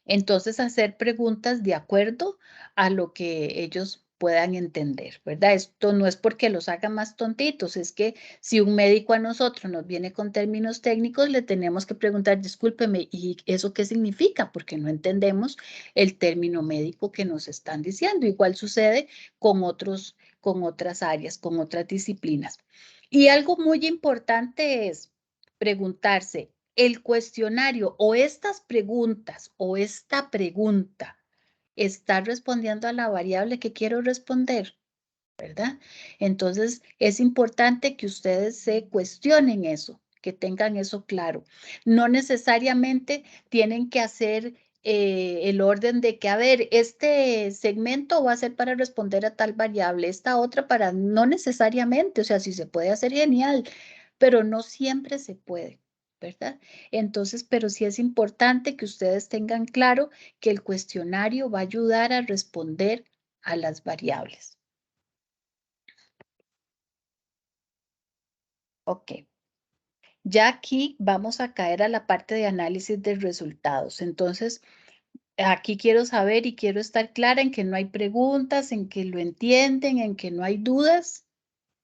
entonces hacer preguntas de acuerdo a lo que ellos puedan entender, ¿verdad? Esto no es porque los haga más tontitos, es que si un médico a nosotros nos viene con términos técnicos, le tenemos que preguntar, discúlpeme, ¿y eso qué significa? Porque no entendemos el término médico que nos están diciendo. Igual sucede con otras áreas, con otras disciplinas. Y algo muy importante es preguntarse, el cuestionario o estas preguntas o esta pregunta está respondiendo a la variable que quiero responder, ¿verdad? Entonces es importante que ustedes se cuestionen eso, que tengan eso claro. No necesariamente tienen que hacer el orden de que, a ver, este segmento va a ser para responder a tal variable, esta otra para no necesariamente, o sea, si se puede hacer genial, pero no siempre se puede, ¿verdad? Entonces, pero sí es importante que ustedes tengan claro que el cuestionario va a ayudar a responder a las variables. Ok. Ya aquí vamos a caer a la parte de análisis de resultados. Entonces, aquí quiero saber y quiero estar clara en que no hay preguntas, en que lo entienden, en que no hay dudas,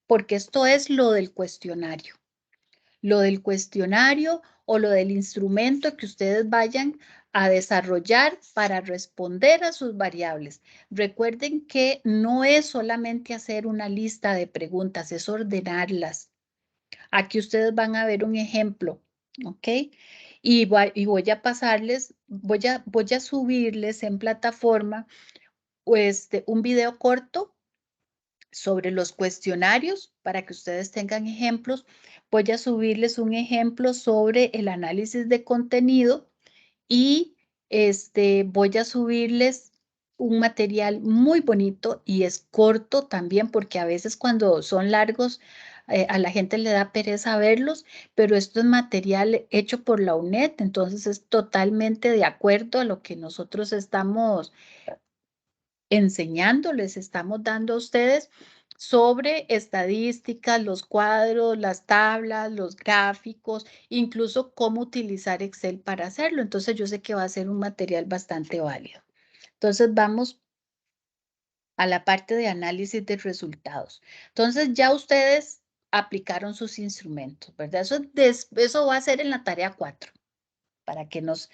porque esto es lo del cuestionario. Lo del cuestionario o lo del instrumento que ustedes vayan a desarrollar para responder a sus variables. Recuerden que no es solamente hacer una lista de preguntas, es ordenarlas. Aquí ustedes van a ver un ejemplo, ¿ok? Y voy a pasarles, voy a subirles en plataforma un video corto sobre los cuestionarios para que ustedes tengan ejemplos. Voy a subirles un ejemplo sobre el análisis de contenido y voy a subirles un material muy bonito y es corto también porque a veces cuando son largos a la gente le da pereza verlos, pero esto es material hecho por la UNED, entonces es totalmente de acuerdo a lo que nosotros estamos enseñando, les estamos dando a ustedes sobre estadísticas, los cuadros, las tablas, los gráficos, incluso cómo utilizar Excel para hacerlo. Entonces yo sé que va a ser un material bastante válido. Entonces vamos a la parte de análisis de resultados. Entonces ya ustedes aplicaron sus instrumentos, ¿verdad? Eso va a ser en la tarea 4, para que nos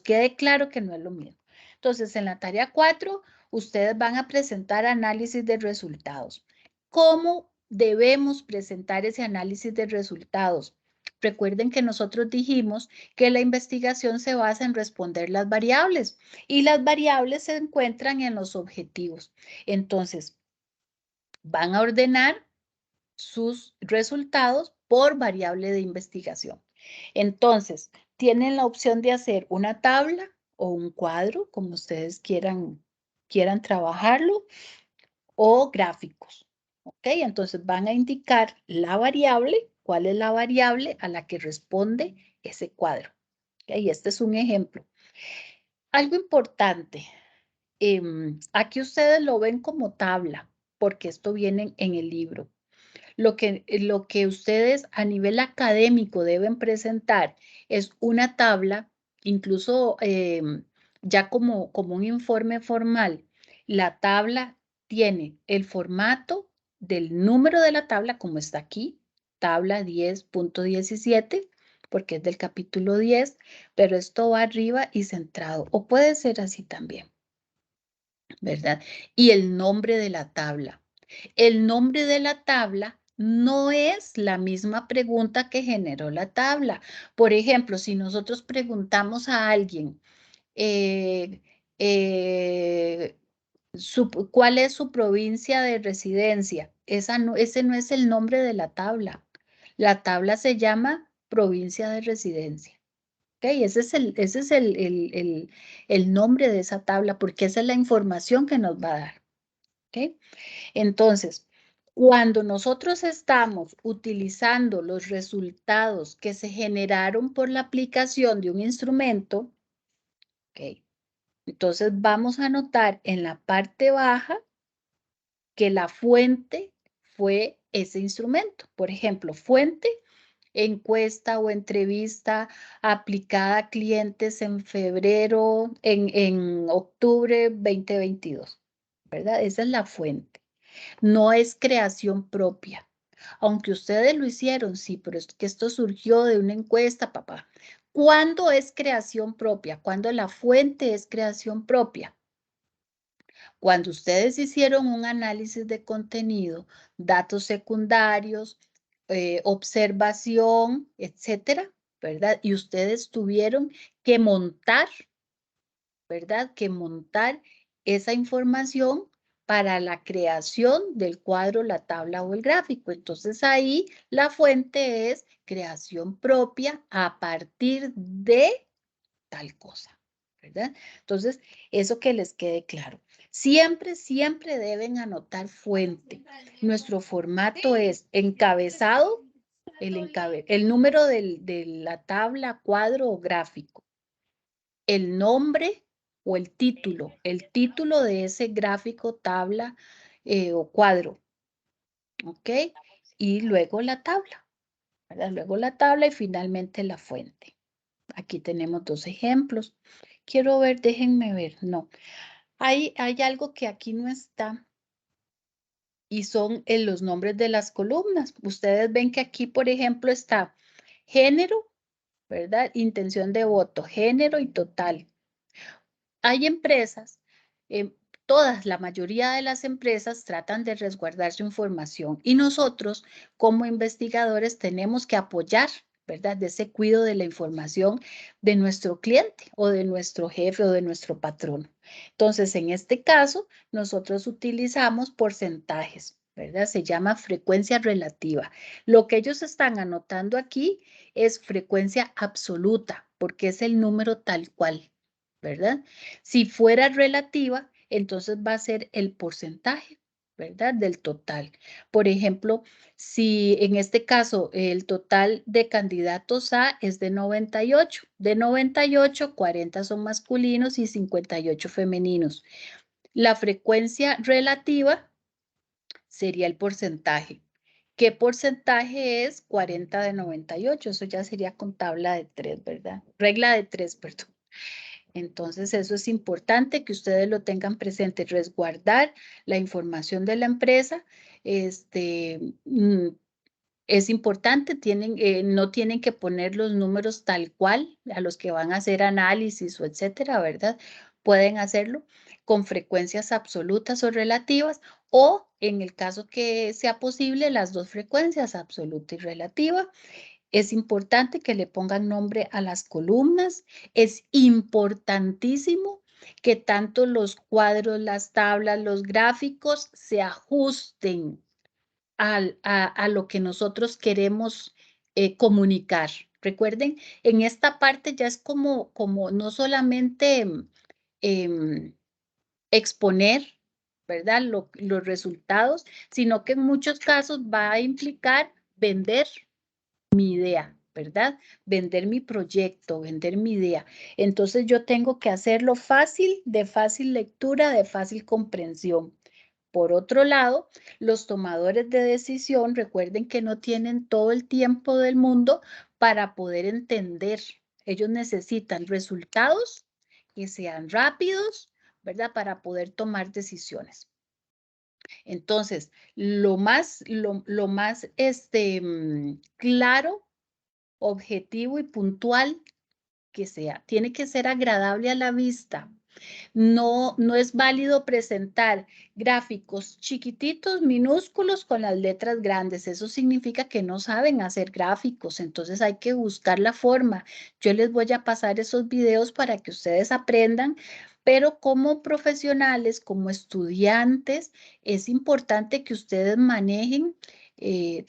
quede claro que no es lo mismo. Entonces, en la tarea 4, ustedes van a presentar análisis de resultados. ¿Cómo debemos presentar ese análisis de resultados? Recuerden que nosotros dijimos que la investigación se basa en responder las variables y las variables se encuentran en los objetivos. Entonces, van a ordenar sus resultados por variable de investigación. Entonces, tienen la opción de hacer una tabla o un cuadro, como ustedes quieran trabajarlo, o gráficos. ¿Ok? Entonces van a indicar la variable, cuál es la variable a la que responde ese cuadro. ¿Ok? Y este es un ejemplo. Algo importante, aquí ustedes lo ven como tabla, porque esto viene en el libro. Lo que ustedes a nivel académico deben presentar es una tabla, incluso ya como un informe formal. La tabla tiene el formato del número de la tabla, como está aquí, tabla 10.17, porque es del capítulo 10, pero esto va arriba y centrado, o puede ser así también, ¿verdad? Y el nombre de la tabla. El nombre de la tabla no es la misma pregunta que generó la tabla. Por ejemplo, si nosotros preguntamos a alguien eh, eh, cuál es su provincia de residencia, ese no es el nombre de la tabla. La tabla se llama provincia de residencia. ¿Ok? Ese es el nombre de esa tabla porque esa es la información que nos va a dar. ¿Ok? Entonces, cuando nosotros estamos utilizando los resultados que se generaron por la aplicación de un instrumento, ¿ok? Entonces vamos a notar en la parte baja que la fuente fue ese instrumento. Por ejemplo, fuente, encuesta o entrevista aplicada a clientes en febrero, en octubre 2022, ¿verdad? Esa es la fuente. No es creación propia. Aunque ustedes lo hicieron, sí, pero es que esto surgió de una encuesta, papá. ¿Cuándo es creación propia? ¿Cuándo la fuente es creación propia? Cuando ustedes hicieron un análisis de contenido, datos secundarios, observación, etcétera, ¿verdad? Y ustedes tuvieron que montar, ¿verdad? Que montar esa información para la creación del cuadro, la tabla o el gráfico. Entonces ahí la fuente es creación propia a partir de tal cosa. ¿verdad? Entonces, eso que les quede claro. Siempre, siempre deben anotar fuente. Nuestro formato es encabezado, el número de la tabla, cuadro o gráfico, el nombre o el título de ese gráfico, tabla o cuadro, ¿ok? Y luego la tabla, ¿verdad? Luego la tabla y finalmente la fuente. Aquí tenemos 2 ejemplos. Quiero ver, déjenme ver, no. Hay algo que aquí no está y son los nombres de las columnas. Ustedes ven que aquí, por ejemplo, está género, ¿verdad? Intención de voto, género y total. Hay empresas, todas, la mayoría de las empresas tratan de resguardar su información y nosotros como investigadores tenemos que apoyar, ¿verdad? De ese cuidado de la información de nuestro cliente o de nuestro jefe o de nuestro patrón. Entonces, en este caso, nosotros utilizamos porcentajes, ¿verdad? Se llama frecuencia relativa. Lo que ellos están anotando aquí es frecuencia absoluta, porque es el número tal cual, ¿verdad? Si fuera relativa, entonces va a ser el porcentaje, ¿verdad? Del total. Por ejemplo, si en este caso el total de candidatos A es de 98, 40 son masculinos y 58 femeninos. La frecuencia relativa sería el porcentaje. ¿Qué porcentaje es 40 de 98? Eso ya sería con tabla de 3, ¿verdad? Regla de 3, perdón. Entonces, eso es importante que ustedes lo tengan presente, resguardar la información de la empresa. Es importante, no tienen que poner los números tal cual a los que van a hacer análisis o etcétera, ¿verdad? Pueden hacerlo con frecuencias absolutas o relativas o en el caso que sea posible, las 2 frecuencias, absoluta y relativa. Es importante que le pongan nombre a las columnas. Es importantísimo que tanto los cuadros, las tablas, los gráficos se ajusten a lo que nosotros queremos comunicar. Recuerden, en esta parte ya es como no solamente exponer, ¿verdad? Los resultados, sino que en muchos casos va a implicar vender mi idea, ¿verdad? Vender mi proyecto, vender mi idea. Entonces yo tengo que hacerlo fácil, de fácil lectura, de fácil comprensión. Por otro lado, los tomadores de decisión, recuerden que no tienen todo el tiempo del mundo para poder entender. Ellos necesitan resultados que sean rápidos, ¿verdad? Para poder tomar decisiones. Entonces, lo más claro, objetivo y puntual que sea. Tiene que ser agradable a la vista. No es válido presentar gráficos chiquititos, minúsculos con las letras grandes. Eso significa que no saben hacer gráficos. Entonces hay que buscar la forma. Yo les voy a pasar esos videos para que ustedes aprendan. Pero como profesionales, como estudiantes, es importante que ustedes manejen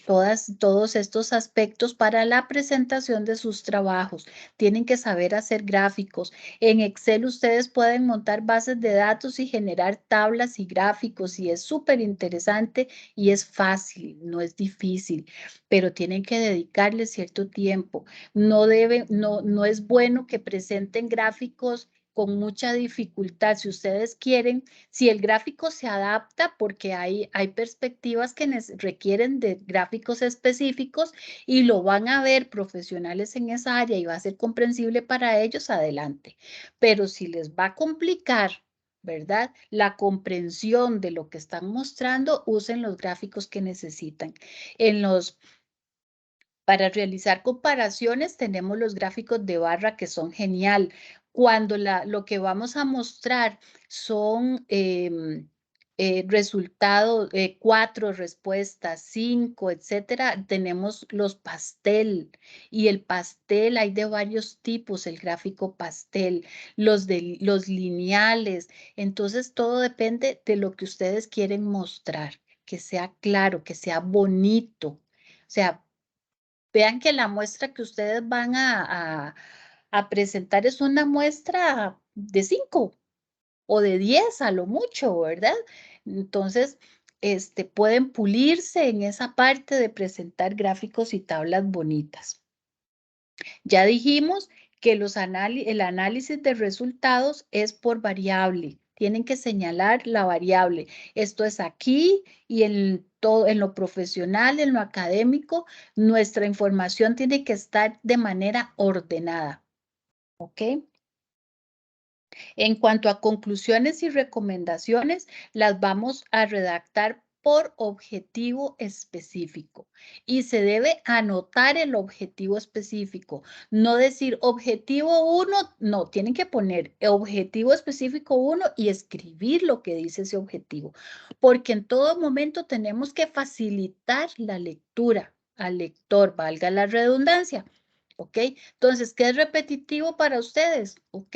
todos estos aspectos para la presentación de sus trabajos. Tienen que saber hacer gráficos. En Excel ustedes pueden montar bases de datos y generar tablas y gráficos y es súper interesante y es fácil, no es difícil, pero tienen que dedicarle cierto tiempo. No es bueno que presenten gráficos con mucha dificultad. Si ustedes quieren, si el gráfico se adapta, porque hay perspectivas que requieren de gráficos específicos y lo van a ver profesionales en esa área y va a ser comprensible para ellos, adelante. Pero si les va a complicar, ¿verdad? La comprensión de lo que están mostrando, usen los gráficos que necesitan. Para realizar comparaciones tenemos los gráficos de barra que son genial. Cuando lo que vamos a mostrar son resultados, 4 respuestas, 5, etcétera, tenemos los pastel y el pastel hay de varios tipos, el gráfico pastel, los lineales. Entonces todo depende de lo que ustedes quieren mostrar, que sea claro, que sea bonito. O sea, vean que la muestra que ustedes van a presentar es una muestra de 5 o de 10 a lo mucho, ¿verdad? Entonces, pueden pulirse en esa parte de presentar gráficos y tablas bonitas. Ya dijimos que el análisis de resultados es por variable. Tienen que señalar la variable. Esto es aquí y en todo, en lo profesional, en lo académico, nuestra información tiene que estar de manera ordenada. ¿Ok? En cuanto a conclusiones y recomendaciones, las vamos a redactar por objetivo específico y se debe anotar el objetivo específico, no decir objetivo 1, no, tienen que poner objetivo específico 1 y escribir lo que dice ese objetivo, porque en todo momento tenemos que facilitar la lectura al lector, valga la redundancia. ¿Ok? Entonces, ¿qué es repetitivo para ustedes? ¿Ok?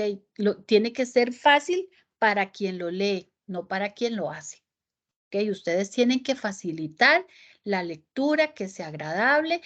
Tiene que ser fácil para quien lo lee, no para quien lo hace. ¿Ok? Ustedes tienen que facilitar la lectura, que sea agradable,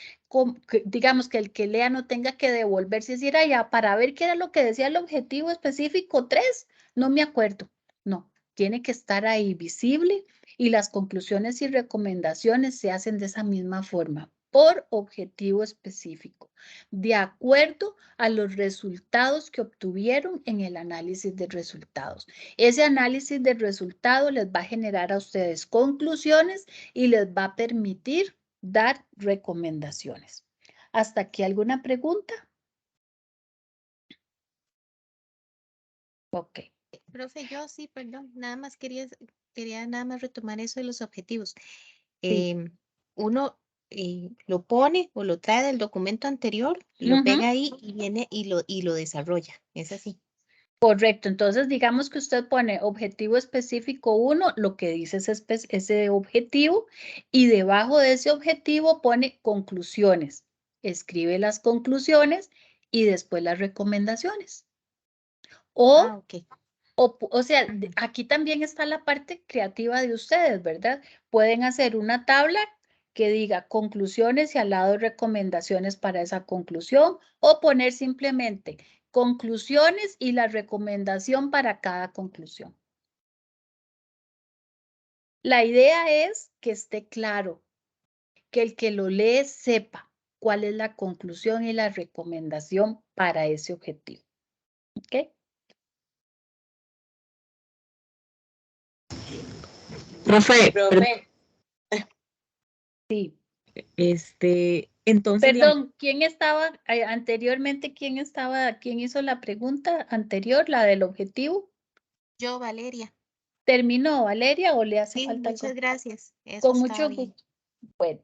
digamos que el que lea no tenga que devolverse y decir, ya, para ver qué era lo que decía el objetivo específico 3, no me acuerdo. No, tiene que estar ahí visible y las conclusiones y recomendaciones se hacen de esa misma forma, por objetivo específico, de acuerdo a los resultados que obtuvieron en el análisis de resultados. Ese análisis de resultados les va a generar a ustedes conclusiones y les va a permitir dar recomendaciones. ¿Hasta aquí alguna pregunta? Ok. Profe, yo sí, perdón, nada más quería nada más retomar eso de los objetivos. Sí. Uno lo pone o lo trae del documento anterior, lo pega ahí y viene y lo desarrolla. Es así. Correcto, entonces digamos que usted pone objetivo específico 1, lo que dice ese objetivo, y debajo de ese objetivo pone conclusiones. Escribe las conclusiones y después las recomendaciones. Ok. O sea, aquí también está la parte creativa de ustedes, ¿verdad? Pueden hacer una tabla que diga conclusiones y al lado recomendaciones para esa conclusión o poner simplemente conclusiones y la recomendación para cada conclusión. La idea es que esté claro, que el que lo lee sepa cuál es la conclusión y la recomendación para ese objetivo. ¿Ok? Profe, Sí. Entonces, digamos, Perdón, ¿quién estaba anteriormente? ¿Quién hizo la pregunta anterior, la del objetivo? Yo, Valeria. ¿Terminó, Valeria, o le hace Sí, falta muchas algo? gracias. Eso Con está mucho bien. gusto. Bueno,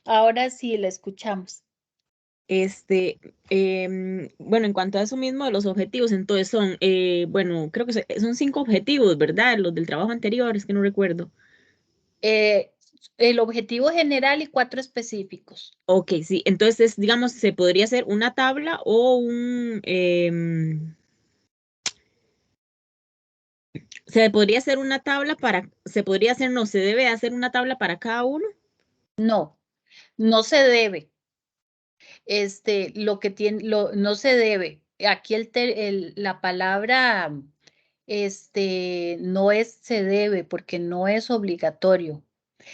ahora sí la escuchamos. bueno, en cuanto a eso mismo de los objetivos, entonces son, bueno, creo que son 5 objetivos, ¿verdad? Los del trabajo anterior, es que no recuerdo. El objetivo general y 4 específicos. Ok, sí, entonces, digamos, se podría hacer una tabla o se podría hacer una tabla se podría hacer, no, se debe hacer una tabla para cada uno. No, no se debe. Lo que tiene, no se debe. Aquí la palabra, no es se debe porque no es obligatorio.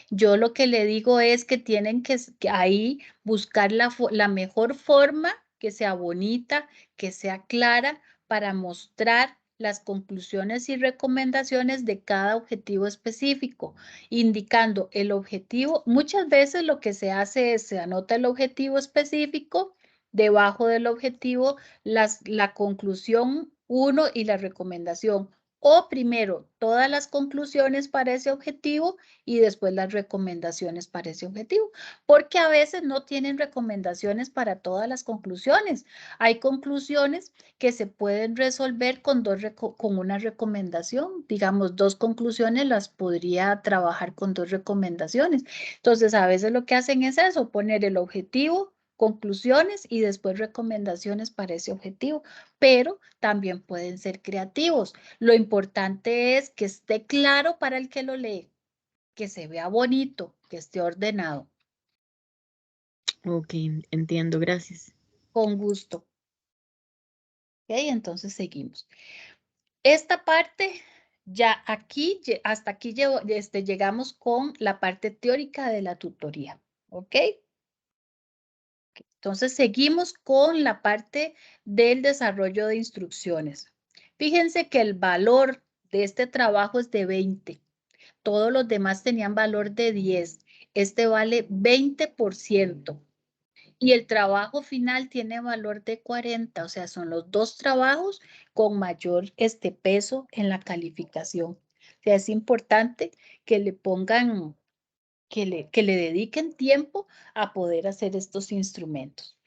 Yo lo que le digo es que tienen que ahí buscar la mejor forma que sea bonita, que sea clara para mostrar las conclusiones y recomendaciones de cada objetivo específico, indicando el objetivo. Muchas veces lo que se hace es se anota el objetivo específico, debajo del objetivo la conclusión 1 y la recomendación. O primero, todas las conclusiones para ese objetivo y después las recomendaciones para ese objetivo, porque a veces no tienen recomendaciones para todas las conclusiones. Hay conclusiones que se pueden resolver con una recomendación. Digamos, 2 conclusiones las podría trabajar con 2 recomendaciones. Entonces, a veces lo que hacen es eso, poner el objetivo, conclusiones y después recomendaciones para ese objetivo, pero también pueden ser creativos. Lo importante es que esté claro para el que lo lee, que se vea bonito, que esté ordenado. Ok, entiendo, gracias. Con gusto. Entonces seguimos. Esta parte, ya aquí, hasta aquí llegamos con la parte teórica de la tutoría. ¿Ok? Entonces seguimos con la parte del desarrollo de instrucciones. Fíjense que el valor de este trabajo es de 20. Todos los demás tenían valor de 10. Este vale 20%. Y el trabajo final tiene valor de 40. O sea, son los dos trabajos con mayor peso en la calificación. O sea, es importante que le pongan, que le dediquen tiempo a poder hacer estos instrumentos.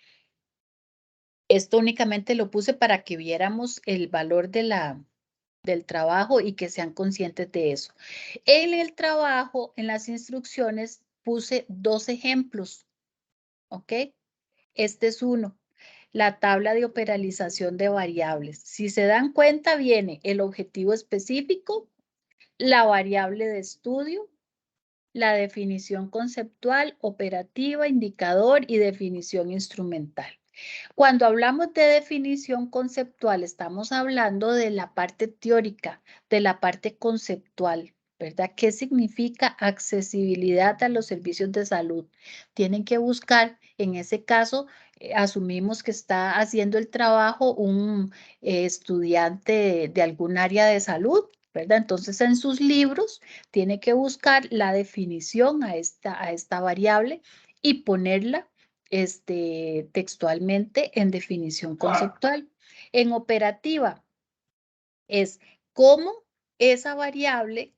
Esto únicamente lo puse para que viéramos el valor del trabajo y que sean conscientes de eso. En el trabajo, en las instrucciones, puse 2 ejemplos, ¿ok? Este es uno, la tabla de operalización de variables. Si se dan cuenta, viene el objetivo específico, la variable de estudio, la definición conceptual, operativa, indicador y definición instrumental. Cuando hablamos de definición conceptual, estamos hablando de la parte teórica, de la parte conceptual, ¿verdad? ¿Qué significa accesibilidad a los servicios de salud? Tienen que buscar, en ese caso, asumimos que está haciendo el trabajo un estudiante de algún área de salud, ¿verdad? Entonces, en sus libros, tiene que buscar la definición a esta variable y ponerla textualmente en definición conceptual. En operativa es cómo esa variable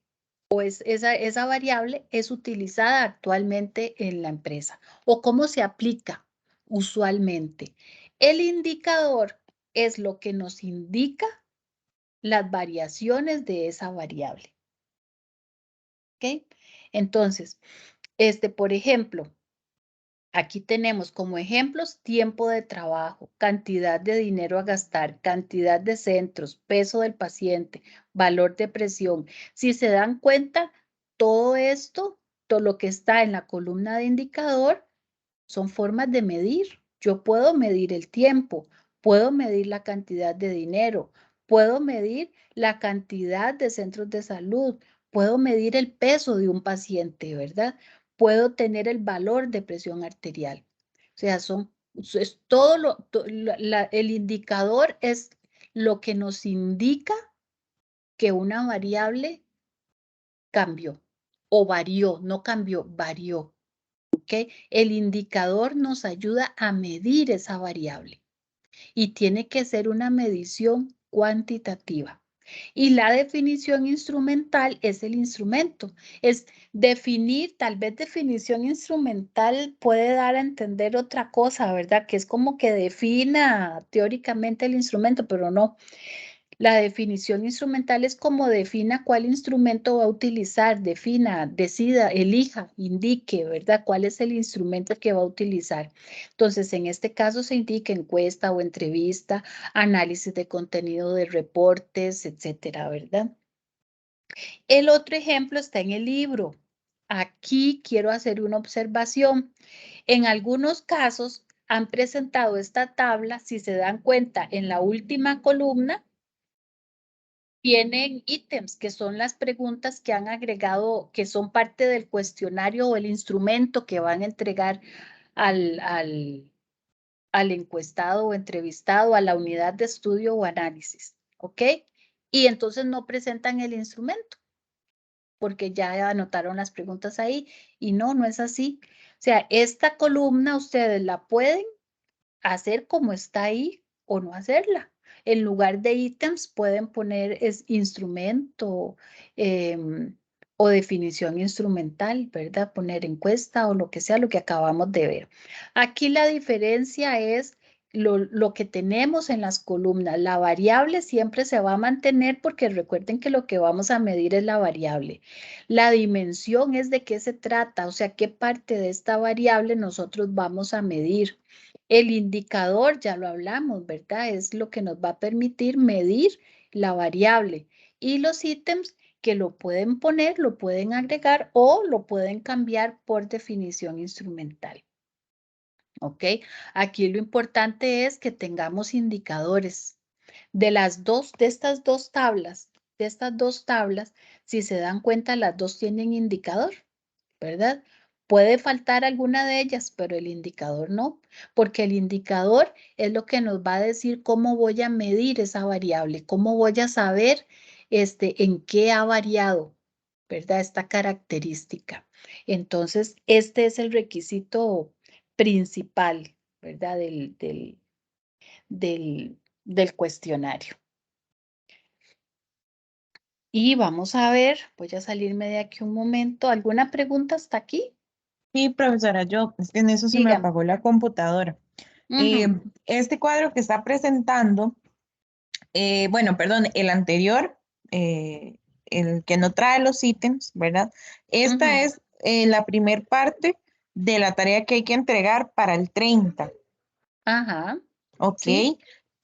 o esa variable es utilizada actualmente en la empresa o cómo se aplica usualmente. El indicador es lo que nos indica las variaciones de esa variable. ¿Ok? Entonces, por ejemplo, aquí tenemos como ejemplos tiempo de trabajo, cantidad de dinero a gastar, cantidad de centros, peso del paciente, valor de presión. Si se dan cuenta, todo esto, todo lo que está en la columna de indicador, son formas de medir. Yo puedo medir el tiempo, puedo medir la cantidad de dinero, puedo medir la cantidad de centros de salud, puedo medir el peso de un paciente, ¿verdad? Puedo tener el valor de presión arterial. O sea, es todo el indicador es lo que nos indica que una variable cambió o varió, no cambió, varió. ¿Okay? El indicador nos ayuda a medir esa variable y tiene que ser una medición cuantitativa. Y la definición instrumental es el instrumento. Es definir, tal vez definición instrumental puede dar a entender otra cosa, ¿verdad? Que es como que defina teóricamente el instrumento, pero no. La definición instrumental es como defina cuál instrumento va a utilizar, defina, decida, elija, indique, ¿verdad? ¿Cuál es el instrumento que va a utilizar? Entonces, en este caso se indica encuesta o entrevista, análisis de contenido de reportes, etcétera, ¿verdad? El otro ejemplo está en el libro. Aquí quiero hacer una observación. En algunos casos han presentado esta tabla, si se dan cuenta, en la última columna, tienen ítems que son las preguntas que han agregado, que son parte del cuestionario o el instrumento que van a entregar al encuestado o entrevistado, a la unidad de estudio o análisis, ¿ok? Y entonces no presentan el instrumento porque ya anotaron las preguntas ahí y no es así. O sea, esta columna ustedes la pueden hacer como está ahí o no hacerla. En lugar de ítems pueden poner instrumento o definición instrumental, ¿verdad? Poner encuesta o lo que sea, lo que acabamos de ver. Aquí la diferencia es lo que tenemos en las columnas. La variable siempre se va a mantener porque recuerden que lo que vamos a medir es la variable. La dimensión es de qué se trata, o sea, qué parte de esta variable nosotros vamos a medir. El indicador, ya lo hablamos, ¿verdad? Es lo que nos va a permitir medir la variable. Y los ítems que lo pueden poner, lo pueden agregar o lo pueden cambiar por definición instrumental. ¿Ok? Aquí lo importante es que tengamos indicadores. De estas dos tablas, si se dan cuenta, las dos tienen indicador, ¿verdad? Puede faltar alguna de ellas, pero el indicador no, porque el indicador es lo que nos va a decir cómo voy a medir esa variable, cómo voy a saber en qué ha variado, ¿verdad? Esta característica. Entonces, este es el requisito principal, ¿verdad? Del cuestionario. Y vamos a ver, voy a salirme de aquí un momento. ¿Alguna pregunta hasta aquí? Sí, profesora, es que en eso se me Dígame. apagó la computadora. Ujú, Este cuadro que está presentando, bueno, perdón, el anterior, el que no trae los ítems, ¿verdad? Esta ujú. es la primer parte de la tarea que hay que entregar para el 30. Ajá, ¿Ok? sí.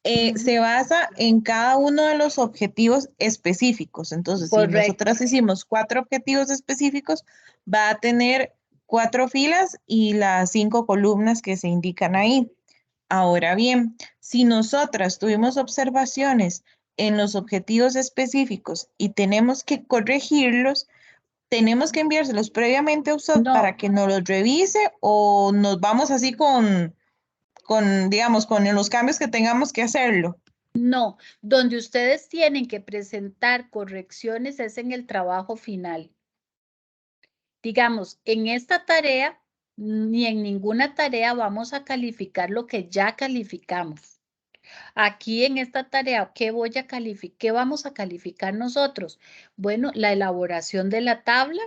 Se Ujú, basa en cada uno de los objetivos específicos. Entonces, si correcto. nosotros hicimos 4 objetivos específicos, va a tener 4 filas y las 5 columnas que se indican ahí. Ahora bien, si nosotras tuvimos observaciones en los objetivos específicos y tenemos que corregirlos, tenemos que enviárselos previamente a usted para No, que nos los revise o nos vamos así digamos, con los cambios que tengamos que hacerlo. no. Donde ustedes tienen que presentar correcciones es en el trabajo final. Digamos, en esta tarea, ni en ninguna tarea vamos a calificar lo que ya calificamos. Aquí en esta tarea, ¿qué voy a calificar? ¿Qué vamos a calificar nosotros? Bueno, la elaboración de la tabla,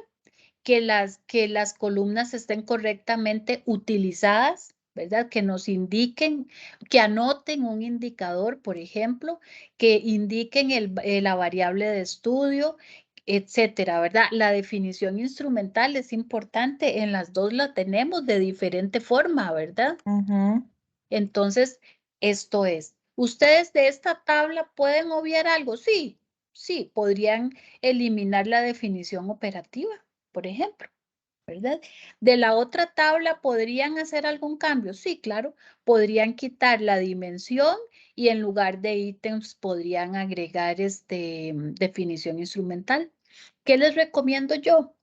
que las columnas estén correctamente utilizadas, ¿verdad? Que nos indiquen, que anoten un indicador, por ejemplo, que indiquen la variable de estudio, etcétera, ¿verdad? La definición instrumental es importante, en las dos la tenemos de diferente forma, ¿verdad? Ujú. Entonces, esto es, ¿ustedes de esta tabla pueden obviar algo? Sí, sí, podrían eliminar la definición operativa, por ejemplo, ¿verdad? De la otra tabla, ¿podrían hacer algún cambio? Sí, claro, podrían quitar la dimensión y en lugar de ítems podrían agregar definición instrumental. ¿Qué les recomiendo yo?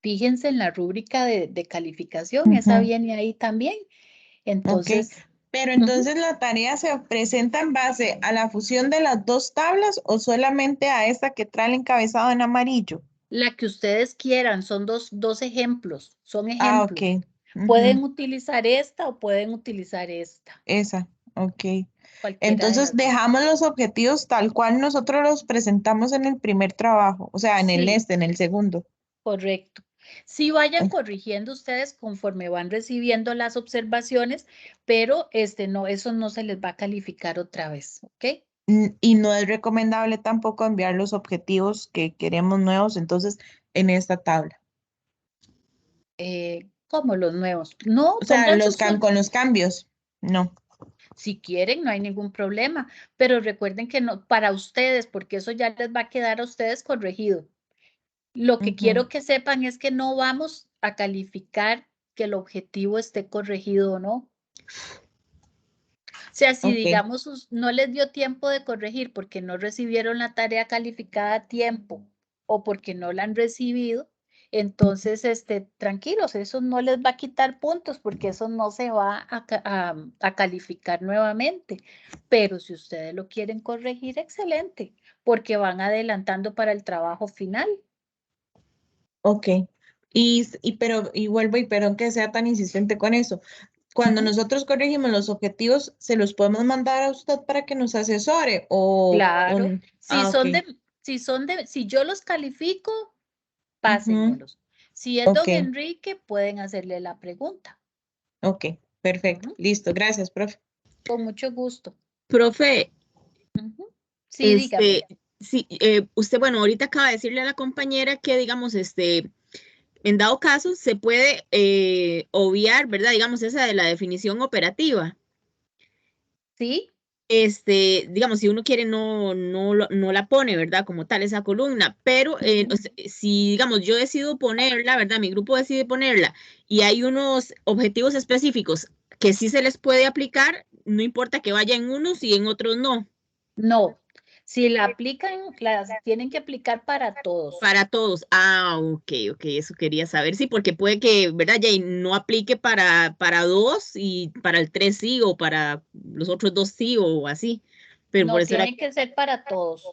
Fíjense en la rúbrica de calificación, esa Ujú. viene ahí también. Ok, Entonces, pero ujú. entonces la tarea se presenta en base a la fusión de las 2 tablas o solamente a esta que trae el encabezado en amarillo. La que ustedes quieran, son dos ejemplos, son Ah, ok. ejemplos. Ujú. Pueden utilizar esta o pueden utilizar esta, Esa, ok. cualquiera de Entonces las dos. dejamos los objetivos tal cual nosotros los presentamos en el primer trabajo, o sea, Sí, en el segundo. correcto. Sí vayan Eh, corrigiendo ustedes conforme van recibiendo las observaciones, pero no, eso no se les va a calificar otra vez, ¿ok? Y no es recomendable tampoco enviar los objetivos que queremos nuevos, entonces, en esta tabla. Como los nuevos. No, O sea, pongan sus, con los cambios, no. si quieren, no hay ningún problema, pero recuerden que no, para ustedes, porque eso ya les va a quedar a ustedes corregido. Lo que Ujú. quiero que sepan es que no vamos a calificar que el objetivo esté corregido o no. O sea, si Ok, digamos no les dio tiempo de corregir porque no recibieron la tarea calificada a tiempo o porque no la han recibido, entonces tranquilos, eso no les va a quitar puntos porque eso no se va a calificar nuevamente. Pero si ustedes lo quieren corregir, excelente, porque van adelantando para el trabajo final. ok. Pero, y vuelvo y perdón que sea tan insistente con eso. Cuando Ujú. nosotros corregimos los objetivos, ¿se los podemos mandar a usted para que nos asesore? Claro, Ah, ok. si yo los califico, Ujú. pásenmelos. Si es Ok, don Enrique, pueden hacerle la pregunta. ok, perfecto. Ujú, Listo, gracias, profe. con mucho gusto. Profe, Ujú. Sí, dígame. sí, usted, bueno, ahorita acaba de decirle a la compañera que, digamos, en dado caso, se puede obviar, ¿verdad? Digamos, esa de la definición operativa. Sí, Digamos, si uno quiere, no la pone, ¿verdad? Como tal, esa columna, pero o sea, si, digamos, yo decido ponerla, ¿verdad? Mi grupo decide ponerla y hay unos objetivos específicos que sí se les puede aplicar, no importa que vaya en unos y en otros no. No, si la aplican, las tienen que aplicar para todos. Para todos. Ah, ok, eso quería saber. Sí, porque puede que, ¿verdad, Jay? No aplique para 2 y para el 3 sí, o para los otros 2 sí, o así. Pero por No, eso era. tienen que ser para todos.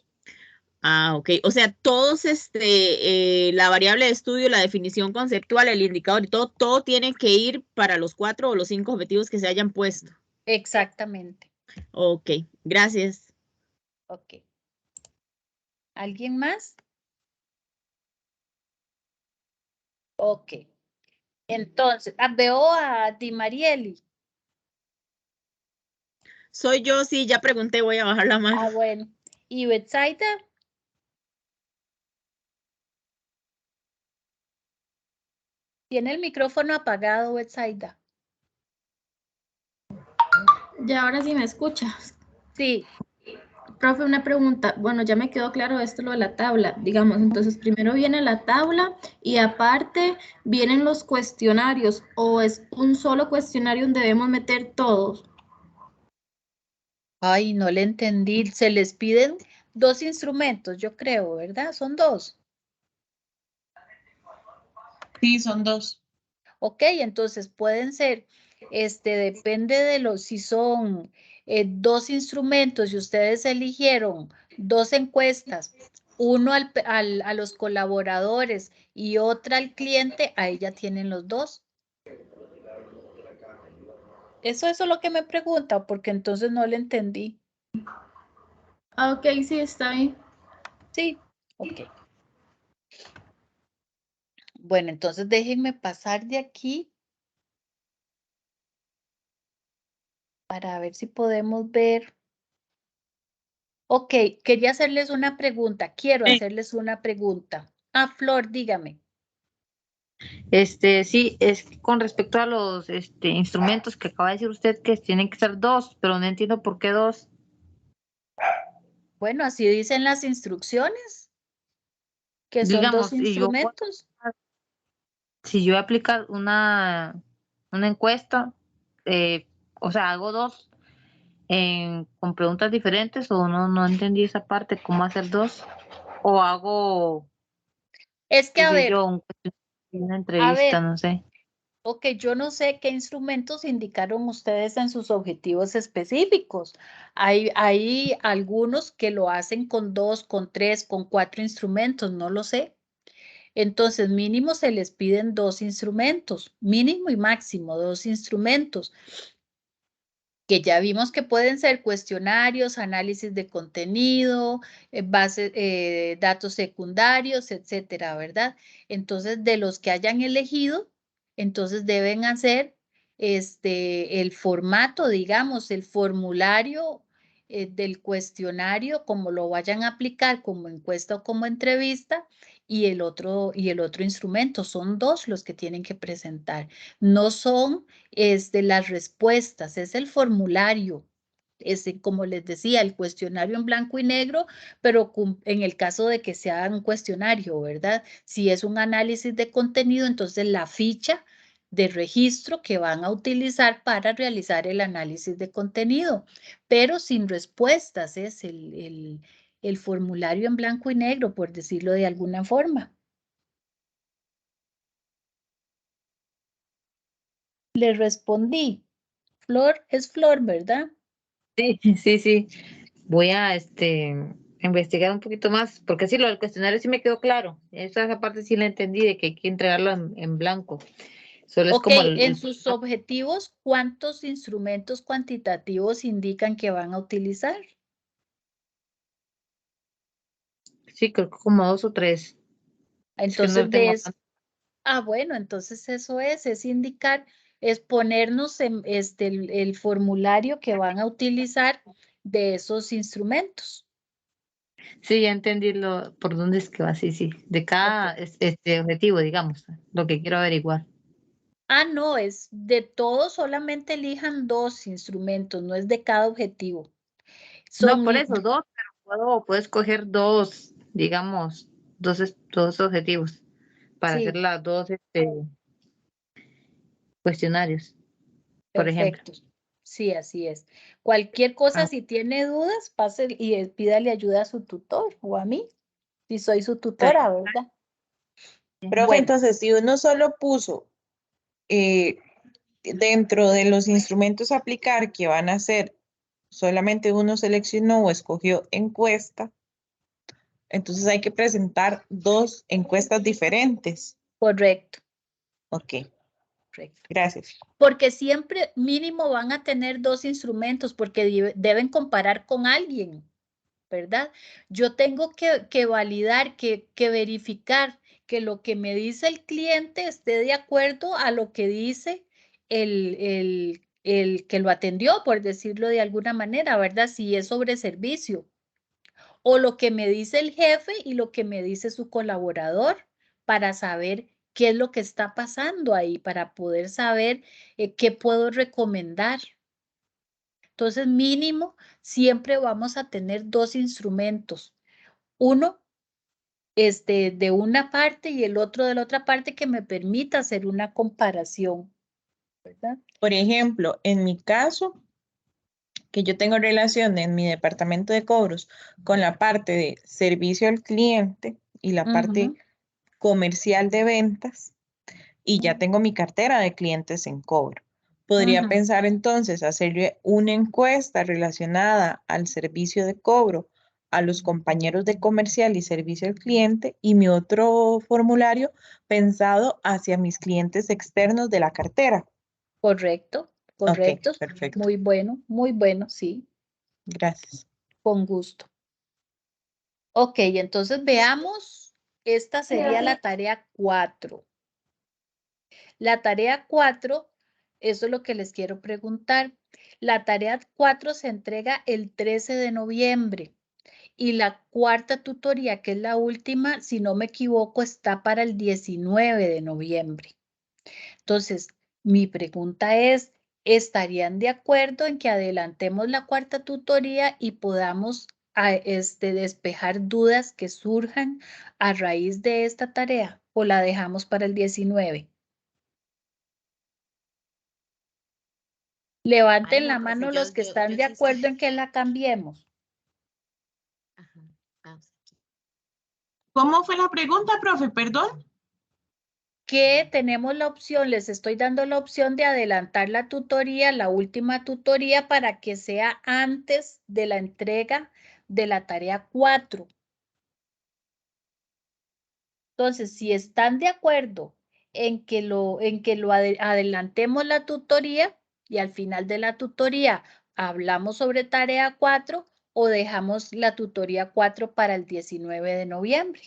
Ah, ok. O sea, todos, la variable de estudio, la definición conceptual, el indicador y todo tiene que ir para los 4 o los 5 objetivos que se hayan puesto. Exactamente. Ok, gracias. Ok. ¿Alguien más? Ok. Entonces, veo a Di Marieli. Soy yo, sí, ya pregunté, voy a bajar la mano. Ah, bueno. ¿Y Betsaida? Tiene el micrófono apagado, Betsaida. Ya ahora sí me escuchas. Sí. Profe, una pregunta. Bueno, ya me quedó claro esto lo de la tabla, digamos. Entonces, primero viene la tabla y aparte vienen los cuestionarios, o es un solo cuestionario donde debemos meter todos. Ay, no le entendí. Se les piden 2 instrumentos, yo creo, ¿verdad? Son 2. Sí, son 2. Ok, entonces pueden ser, depende de los, si son 2 instrumentos y ustedes eligieron 2 encuestas, uno a los colaboradores y otra al cliente, ahí ya tienen los 2. Eso es lo que me pregunta, porque entonces no le entendí. Ah, ok, sí, está bien. Sí, ok. Bueno, entonces déjenme pasar de aquí para ver si podemos ver. Ok, quería hacerles una pregunta. Quiero hacerles una pregunta. Ah, Flor, dígame. Sí, es con respecto a los instrumentos que acaba de decir usted que tienen que ser 2, pero no entiendo por qué 2. Bueno, así dicen las instrucciones, que son 2 Digamos, instrumentos. si yo voy a aplicar una encuesta, eh, o sea, hago 2 con preguntas diferentes o no entendí esa parte, cómo hacer 2, o hago, Es que, qué sé yo, una a entrevista, ver, no sé. ok, yo no sé qué instrumentos indicaron ustedes en sus objetivos específicos. Hay algunos que lo hacen con 2, con 3, con 4 instrumentos, no lo sé. Entonces, mínimo se les piden 2 instrumentos, mínimo y máximo 2 instrumentos, que ya vimos que pueden ser cuestionarios, análisis de contenido, datos secundarios, etcétera, ¿verdad? Entonces, de los que hayan elegido, entonces deben hacer el formato, digamos, el formulario del cuestionario, como lo vayan a aplicar como encuesta o como entrevista, y el otro instrumento. Son 2 los que tienen que presentar. No son las respuestas, es el formulario. Como les decía, el cuestionario en blanco y negro, pero en el caso de que sea un cuestionario, ¿verdad? Si es un análisis de contenido, entonces la ficha de registro que van a utilizar para realizar el análisis de contenido, pero sin respuestas, es el formulario en blanco y negro, por decirlo de alguna forma. Le respondí. Flor es Flor, ¿verdad? Sí, sí. Voy a investigar un poquito más, porque sí, lo del cuestionario sí me quedó claro. Esa parte sí la entendí de que hay que entregarlo en blanco. Solo es Ok, como en sus objetivos, ¿cuántos instrumentos cuantitativos indican que van a utilizar? sí, creo que como 2 o 3. Es que no Entonces, lo tengo. bueno, entonces eso es indicar, es ponernos en el formulario que van a utilizar de esos instrumentos. Sí, ya entendí por dónde es que va, sí. De cada Ok. objetivo, digamos, lo que quiero averiguar. Ah, no, es de todos, solamente elijan 2 instrumentos, no es de cada objetivo. No, por Son, eso, 2, pero puedo escoger 2, digamos, 2 objetivos para hacer sí, las 2 cuestionarios, por ejemplo. perfecto. Sí, así es. Cualquier cosa, si tiene dudas, pase y pídale ayuda a su tutor o a mí, si soy su tutora, ¿verdad? Profe, Bueno. entonces, si uno solo puso dentro de los instrumentos a aplicar que van a ser, solamente uno seleccionó o escogió encuesta, entonces hay que presentar 2 encuestas diferentes. Correcto. Ok, Correcto. gracias. Porque siempre mínimo van a tener 2 instrumentos porque deben comparar con alguien, ¿verdad? Yo tengo que validar, que verificar que lo que me dice el cliente esté de acuerdo a lo que dice el que lo atendió, por decirlo de alguna manera, ¿verdad? Si es sobre servicio. O lo que me dice el jefe y lo que me dice su colaborador para saber qué es lo que está pasando ahí, para poder saber qué puedo recomendar. Entonces, mínimo, siempre vamos a tener 2 instrumentos. Uno de una parte y el otro de la otra parte que me permita hacer una comparación, ¿verdad? Por ejemplo, en mi caso, que yo tengo relación en mi departamento de cobros con la parte de servicio al cliente y la parte comercial de ventas, y ya tengo mi cartera de clientes en cobro. Podría pensar entonces hacerle una encuesta relacionada al servicio de cobro a los compañeros de comercial y servicio al cliente y mi otro formulario pensado hacia mis clientes externos de la cartera. Correcto, correcto. Ok, perfecto. Muy bueno, sí, Gracias. con gusto. Ok, entonces veamos, esta sería la tarea 4. La tarea 4, eso es lo que les quiero preguntar. La tarea 4 se entrega el 13 de noviembre y la cuarta tutoría, que es la última, si no me equivoco, está para el 19 de noviembre. Entonces, mi pregunta es, ¿estarían de acuerdo en que adelantemos la cuarta tutoría y podamos despejar dudas que surjan a raíz de esta tarea o la dejamos para el 19? Levanten Ay, no, la profe, mano los que están de sí estoy. acuerdo en que la cambiemos. Ajá, vamos aquí. ¿Cómo fue la pregunta, profe? Perdón. Que tenemos la opción, les estoy dando la opción de adelantar la tutoría, la última tutoría, para que sea antes de la entrega de la tarea 4. Entonces, si están de acuerdo en que adelantemos la tutoría y al final de la tutoría hablamos sobre tarea 4 o dejamos la tutoría 4 para el 19 de noviembre.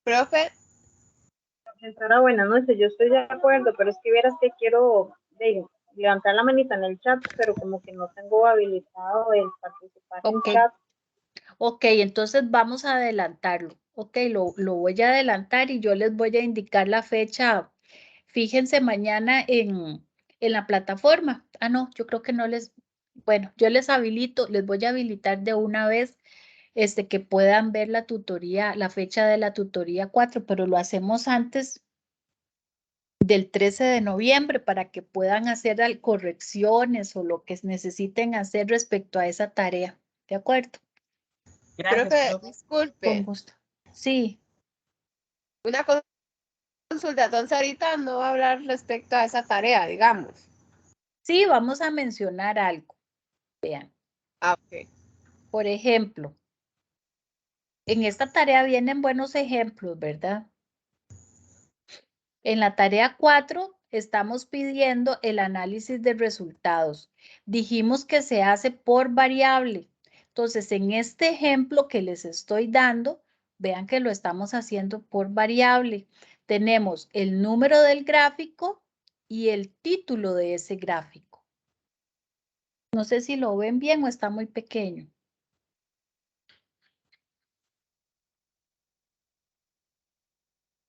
Profe. Profesora, buenas noches. Yo estoy de acuerdo, pero es que vieras que quiero levantar la manita en el chat, pero como que no tengo habilitado el participar en el chat. Ok, entonces vamos a adelantarlo. Ok, lo voy a adelantar y yo les voy a indicar la fecha. Fíjense mañana en la plataforma. Ah, no, yo creo que no les... Bueno, yo les habilito, les voy a habilitar de una vez que puedan ver la tutoría, la fecha de la tutoría 4, pero lo hacemos antes del 13 de noviembre para que puedan hacer correcciones o lo que necesiten hacer respecto a esa tarea. ¿De acuerdo? Gracias, Profe, profe. disculpe. Con gusto. Sí. Una consulta, entonces ahorita no va a hablar respecto a esa tarea, digamos. Sí, vamos a mencionar algo. Vean. Ah, ok. Por ejemplo, en esta tarea vienen buenos ejemplos, ¿verdad? En la tarea 4 estamos pidiendo el análisis de resultados. Dijimos que se hace por variable. Entonces, en este ejemplo que les estoy dando, vean que lo estamos haciendo por variable. Tenemos el número del gráfico y el título de ese gráfico. No sé si lo ven bien o está muy pequeño.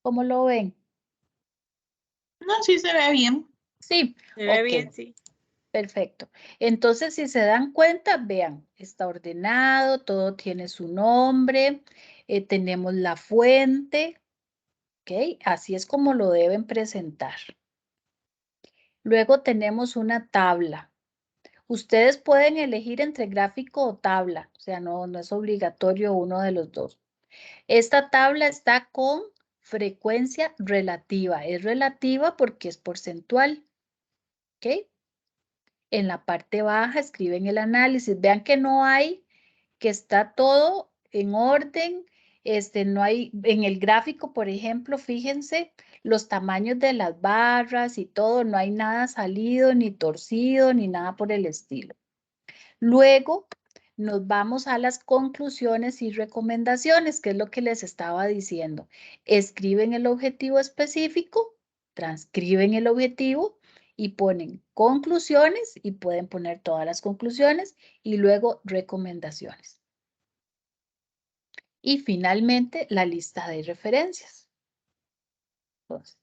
¿Cómo lo ven? No, sí se ve bien. Sí, Se ve ok. bien, sí. Perfecto. Entonces, si se dan cuenta, vean, está ordenado, todo tiene su nombre, tenemos la fuente, ¿ok? Así es como lo deben presentar. Luego tenemos una tabla. Ustedes pueden elegir entre gráfico o tabla, o sea, no es obligatorio uno de los dos. Esta tabla está con frecuencia relativa. Es relativa porque es porcentual. ¿Ok? En la parte baja escriben el análisis. Vean que no hay, que está todo en orden. No hay, en el gráfico, por ejemplo, fíjense los tamaños de las barras y todo. No hay nada salido, ni torcido, ni nada por el estilo. Luego nos vamos a las conclusiones y recomendaciones, que es lo que les estaba diciendo. Escriben el objetivo específico, transcriben el objetivo y ponen conclusiones y pueden poner todas las conclusiones y luego recomendaciones. Y finalmente la lista de referencias. Entonces,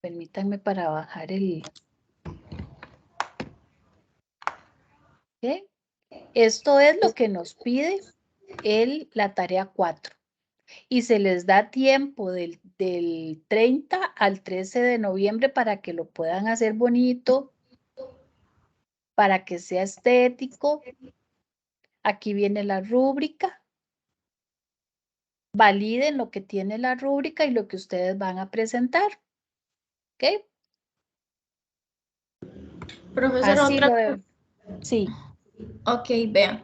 permítanme para bajar el... ¿Okay? Esto es lo que nos pide la tarea 4. Y se les da tiempo del 30 al 13 de noviembre para que lo puedan hacer bonito, para que sea estético. Aquí viene la rúbrica. Validen lo que tiene la rúbrica y lo que ustedes van a presentar. ¿Ok? Profesora, Así otra. lo deben. Sí. Ok, vean.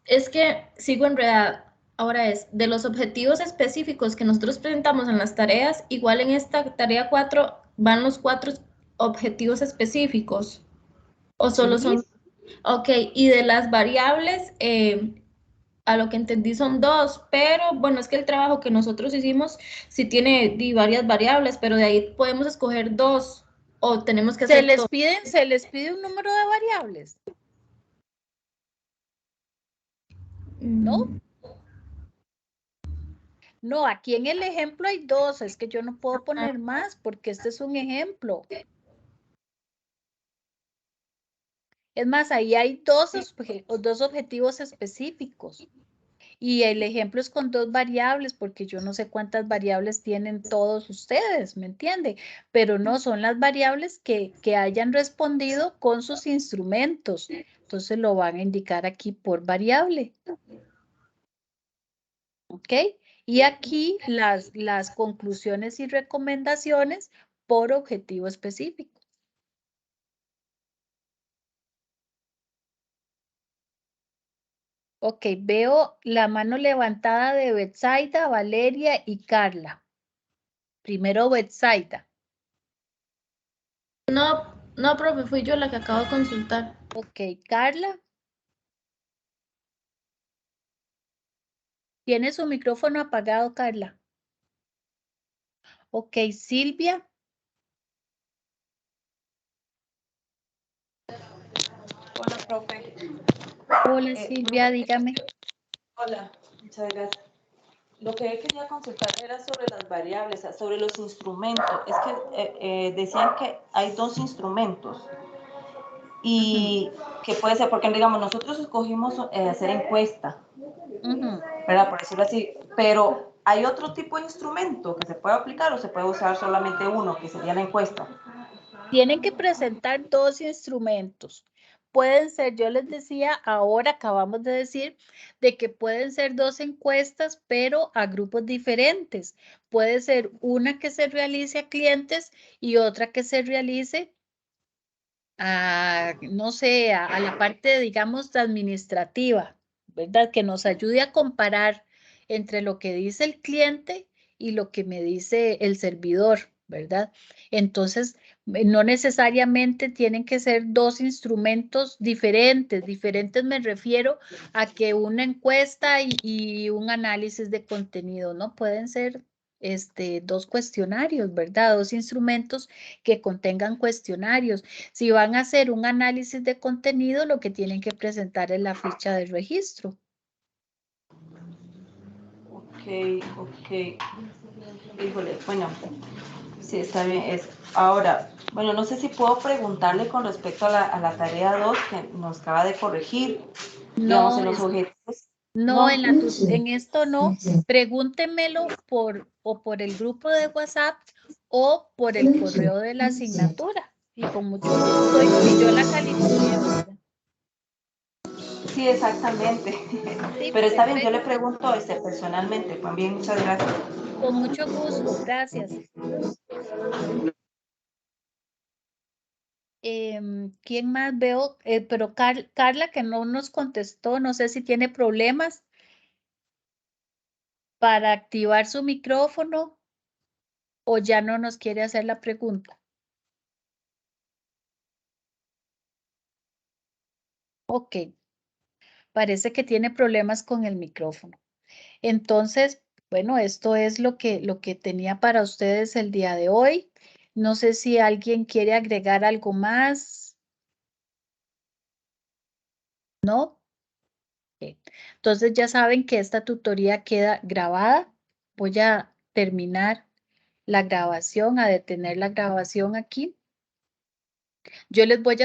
Es que sigo enredada. Ahora es, de los objetivos específicos que nosotros presentamos en las tareas, igual en esta tarea 4 van los 4 objetivos específicos. ¿O solo Sí. son? Ok, y de las variables, a lo que entendí son 2, pero bueno, es que el trabajo que nosotros hicimos sí tiene varias variables, pero de ahí podemos escoger 2 o tenemos que Se hacer les todo. pide un número de variables, ¿no? No, aquí en el ejemplo hay 2, es que yo no puedo poner más porque este es un ejemplo. Es más, ahí hay dos objetivos específicos. Y el ejemplo es con 2 variables, porque yo no sé cuántas variables tienen todos ustedes, ¿me entiende? Pero no, son las variables que hayan respondido con sus instrumentos. Entonces lo van a indicar aquí por variable. ¿Ok? Y aquí las conclusiones y recomendaciones por objetivo específico. Ok, veo la mano levantada de Betsaida, Valeria y Carla. Primero Betsaida. No, profe, fui yo la que acabo de consultar. Ok, Carla. Tiene su micrófono apagado, Carla. Ok, Silvia. Hola, profe. Hola, Silvia, dígame. Hola, muchas gracias. Lo que yo quería consultar era sobre las variables, sobre los instrumentos. Es que decían que hay 2 instrumentos y que puede ser, porque digamos, nosotros escogimos hacer encuesta, ¿verdad? Por decirlo así, pero ¿hay otro tipo de instrumento que se puede aplicar o se puede usar solamente uno, que sería la encuesta? Tienen que presentar 2 instrumentos. Pueden ser, yo les decía, ahora acabamos de decir, de que pueden ser 2 encuestas, pero a grupos diferentes. Puede ser una que se realice a clientes y otra que se realice a, no sé, a la parte, digamos, administrativa, ¿verdad? Que nos ayude a comparar entre lo que dice el cliente y lo que me dice el servidor, ¿verdad? Entonces, no necesariamente tienen que ser 2 instrumentos diferentes. Diferentes me refiero a que una encuesta y un análisis de contenido, ¿no? Pueden ser 2 cuestionarios, ¿verdad? 2 instrumentos que contengan cuestionarios. Si van a hacer un análisis de contenido, lo que tienen que presentar es la ficha de registro. Ok. Híjole, bueno, sí, está bien. Ahora, bueno, no sé si puedo preguntarle con respecto a la tarea 2 que nos acaba de corregir, digamos, en los objetivos. No, No. en esto no. Pregúntemelo por el grupo de WhatsApp o por el correo de la asignatura. Y con mucho gusto, y yo la califiqué, ¿verdad? Sí, exactamente. Sí, Pero está bien, yo le perfecto. pregunto personalmente. También, muchas gracias. Con mucho gusto, gracias. ¿Quién más veo? Pero Carla, que no nos contestó, no sé si tiene problemas para activar su micrófono o ya no nos quiere hacer la pregunta. Ok, parece que tiene problemas con el micrófono. Entonces, bueno, esto es lo que tenía para ustedes el día de hoy. No sé si alguien quiere agregar algo más. ¿No? Ok. Entonces ya saben que esta tutoría queda grabada. Voy a terminar la grabación, a detener la grabación aquí. Yo les voy a